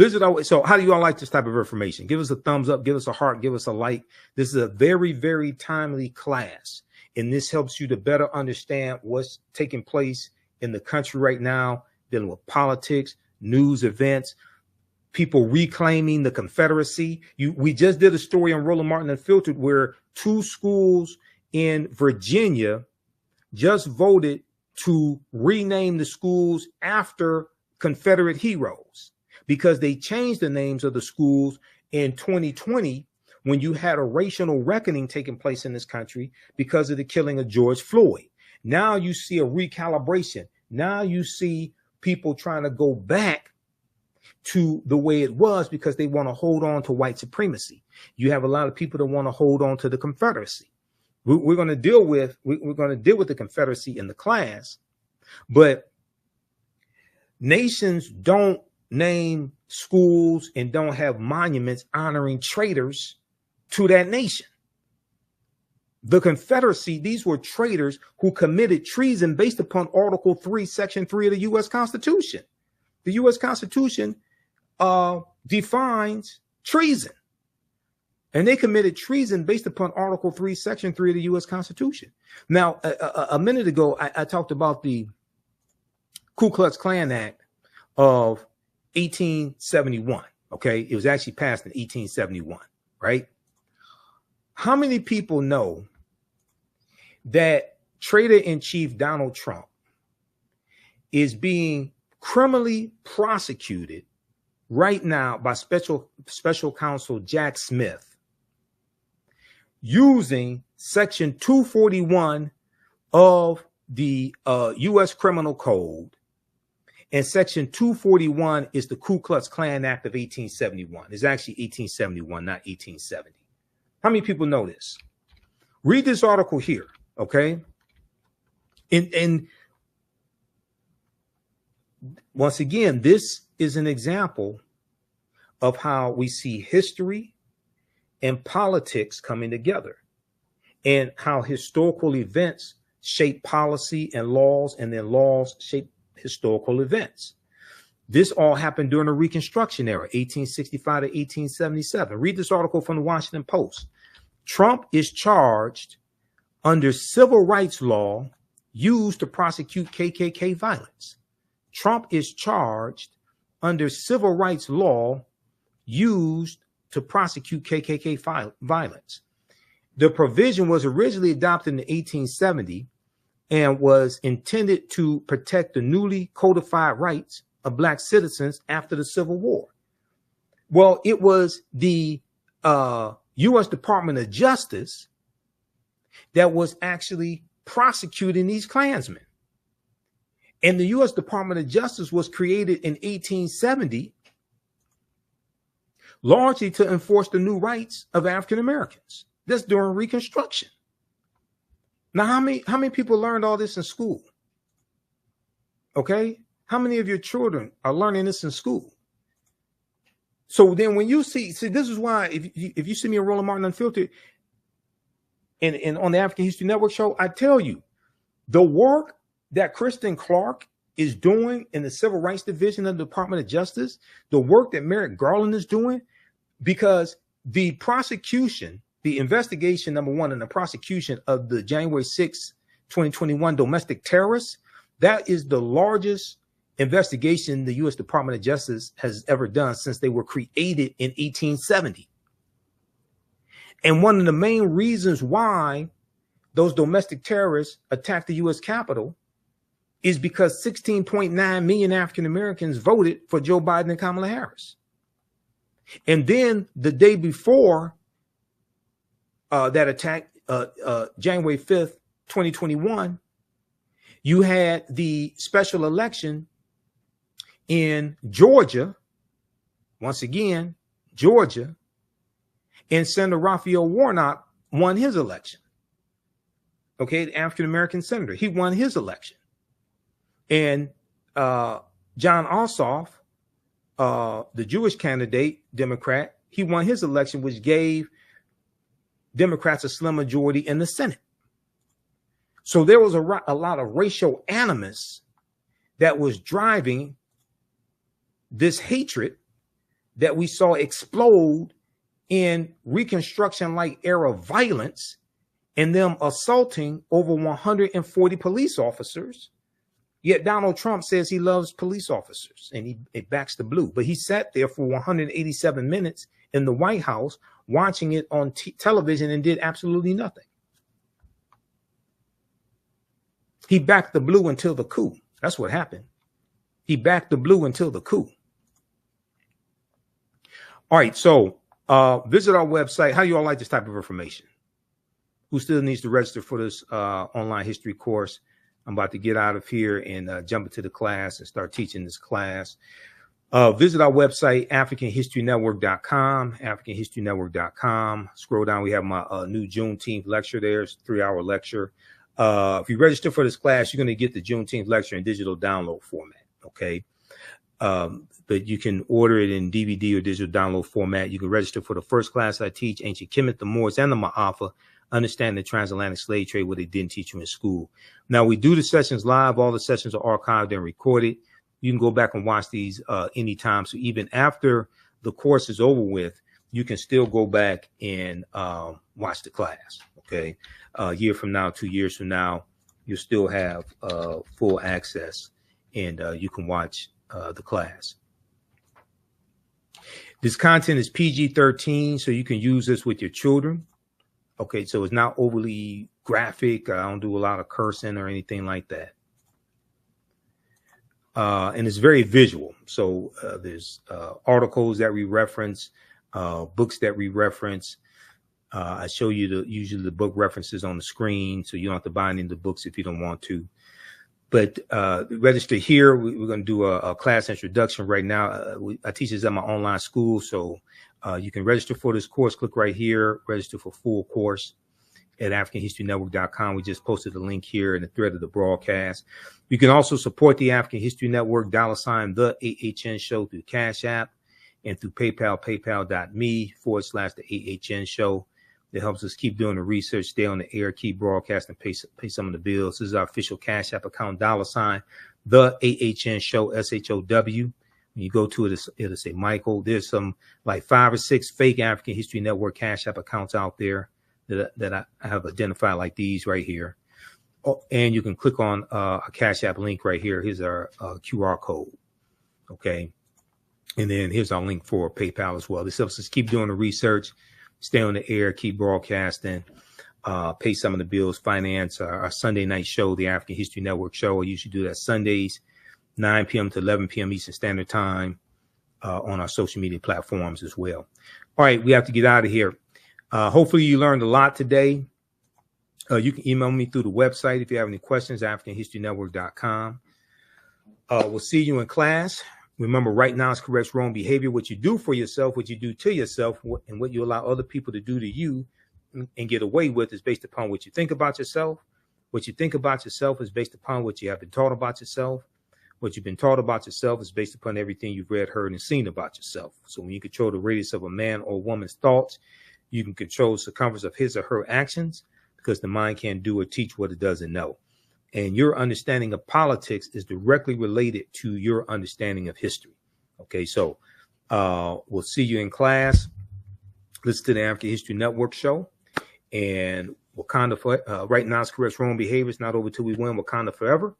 so how do you all like this type of information? Give us a thumbs up, give us a heart, give us a like. This is a very, very timely class. And this helps you to better understand what's taking place in the country right now, dealing with politics, news events, people reclaiming the Confederacy. We just did a story on Roland Martin Unfiltered where 2 schools in Virginia just voted to rename the schools after Confederate heroes because they changed the names of the schools in 2020 when you had a racial reckoning taking place in this country because of the killing of George Floyd. Now you see a recalibration. Now you see people trying to go back to the way it was because they want to hold on to white supremacy. You have a lot of people that want to hold on to the Confederacy. We're going to deal with the Confederacy in the class, but nations don't name schools and don't have monuments honoring traitors to that nation. The Confederacy, these were traitors who committed treason based upon Article 3, Section 3 of the U.S. Constitution. The U.S. Constitution defines treason. And they committed treason based upon Article 3, Section 3 of the U.S. Constitution. Now, a minute ago, I talked about the Ku Klux Klan Act of 1871. Okay, it was actually passed in 1871, right? How many people know that Traitor-in-Chief Donald Trump is being criminally prosecuted right now by special counsel Jack Smith using Section 241 of the U.S. Criminal Code? And Section 241 is the Ku Klux Klan Act of 1871. It's actually 1871, not 1870. How many people know this? Read this article here, okay? And once again, this is an example of how we see history and politics coming together and how historical events shape policy and laws, and then laws shape historical events. This all happened during the Reconstruction Era, 1865 to 1877. Read this article from the Washington Post. Trump is charged under civil rights law used to prosecute KKK violence. Trump is charged under civil rights law used to prosecute KKK violence. The provision was originally adopted in 1870 and was intended to protect the newly codified rights of black citizens after the Civil War. Well, it was the U.S. Department of Justice that was actually prosecuting these Klansmen. And the U.S. Department of Justice was created in 1870 largely to enforce the new rights of African Americans. That's during Reconstruction. Now, how many people learned all this in school? Okay. How many of your children are learning this in school? So then when you see this is why if you see me in Roland Martin Unfiltered and on the African History Network show, I tell you the work that Kristen Clark is doing in the Civil Rights Division of the Department of Justice, the work that Merrick Garland is doing, because the prosecution, the investigation, number one, and the prosecution of the January 6, 2021 domestic terrorists, that is the largest investigation the U.S. Department of Justice has ever done since they were created in 1870. And one of the main reasons why those domestic terrorists attacked the U.S. Capitol is because 16.9 million African Americans voted for Joe Biden and Kamala Harris. And then the day before that attacked January 5th, 2021, you had the special election in Georgia, once again, Georgia, and Senator Raphael Warnock won his election. Okay, the African-American senator, he won his election. And John Ossoff, the Jewish candidate, Democrat, he won his election, which gave Democrats a slim majority in the Senate. So there was a lot of racial animus that was driving this hatred that we saw explode in Reconstruction-like era violence and them assaulting over 140 police officers. Yet Donald Trump says he loves police officers and he backs the blue. But he sat there for 187 minutes in the White House watching it on television and did absolutely nothing. He backed the blue until the coup. That's what happened. He backed the blue until the coup. All right, so visit our website. How do you all like this type of information? Who still needs to register for this online history course? I'm about to get out of here and jump into the class and start teaching this class. Visit our website, AfricanHistoryNetwork.com, AfricanHistoryNetwork.com. Scroll down. We have my new Juneteenth lecture there. It's a 3-hour lecture. If you register for this class, you're going to get the Juneteenth lecture in digital download format. Okay. But you can order it in DVD or digital download format. You can register for the first class I teach, Ancient Kemet, the Moors, and the Ma'afa, Understand the Transatlantic Slave Trade, what they didn't teach you in school. Now, we do the sessions live. All the sessions are archived and recorded. You can go back and watch these anytime. So even after the course is over with, you can still go back and watch the class. Okay. A year from now, 2 years from now, you'll still have full access and you can watch the class. This content is PG-13, so you can use this with your children. Okay, so it's not overly graphic. I don't do a lot of cursing or anything like that. And it's very visual. So there's articles that we reference, books that we reference. I show you usually the book references on the screen, so you don't have to buy any of the books if you don't want to. But register here. We're going to do a class introduction right now. I teach this at my online school, so you can register for this course. Click right here, register for full course at AfricanHistoryNetwork.com. We just posted a link here in the thread of the broadcast. You can also support the African History Network, $ the AHN show through Cash App and through PayPal, paypal.me/the AHN show. That helps us keep doing the research, stay on the air, keep broadcasting, pay some of the bills. This is our official Cash App account, $ the AHN show, SHOW. When you go to it, it'll say Michael. There's some like 5 or 6 fake African History Network Cash App accounts out there that I have identified, like these right here. Oh, and you can click on a Cash App link right here. Here's our QR code. Okay. And then here's our link for PayPal as well. This helps us keep doing the research, stay on the air, keep broadcasting, pay some of the bills, finance our Sunday night show, the African History Network show. I usually do that Sundays, 9 p.m. to 11 p.m. Eastern Standard Time on our social media platforms as well. All right, we have to get out of here. Hopefully you learned a lot today. You can email me through the website if you have any questions, AfricanHistoryNetwork.com. We'll see you in class. Remember, right now is correct wrong behavior. What you do for yourself, what you do to yourself, and what you allow other people to do to you and get away with is based upon what you think about yourself. What you think about yourself is based upon what you have been taught about yourself. What you've been taught about yourself is based upon everything you've read, heard, and seen about yourself. So when you control the radius of a man or woman's thoughts, you can control the circumference of his or her actions, because the mind can't do or teach what it doesn't know. And your understanding of politics is directly related to your understanding of history. Okay, so we'll see you in class. Listen to the African History Network show. And Wakanda, right now is correct wrong behavior. It's not over till we win. Wakanda forever.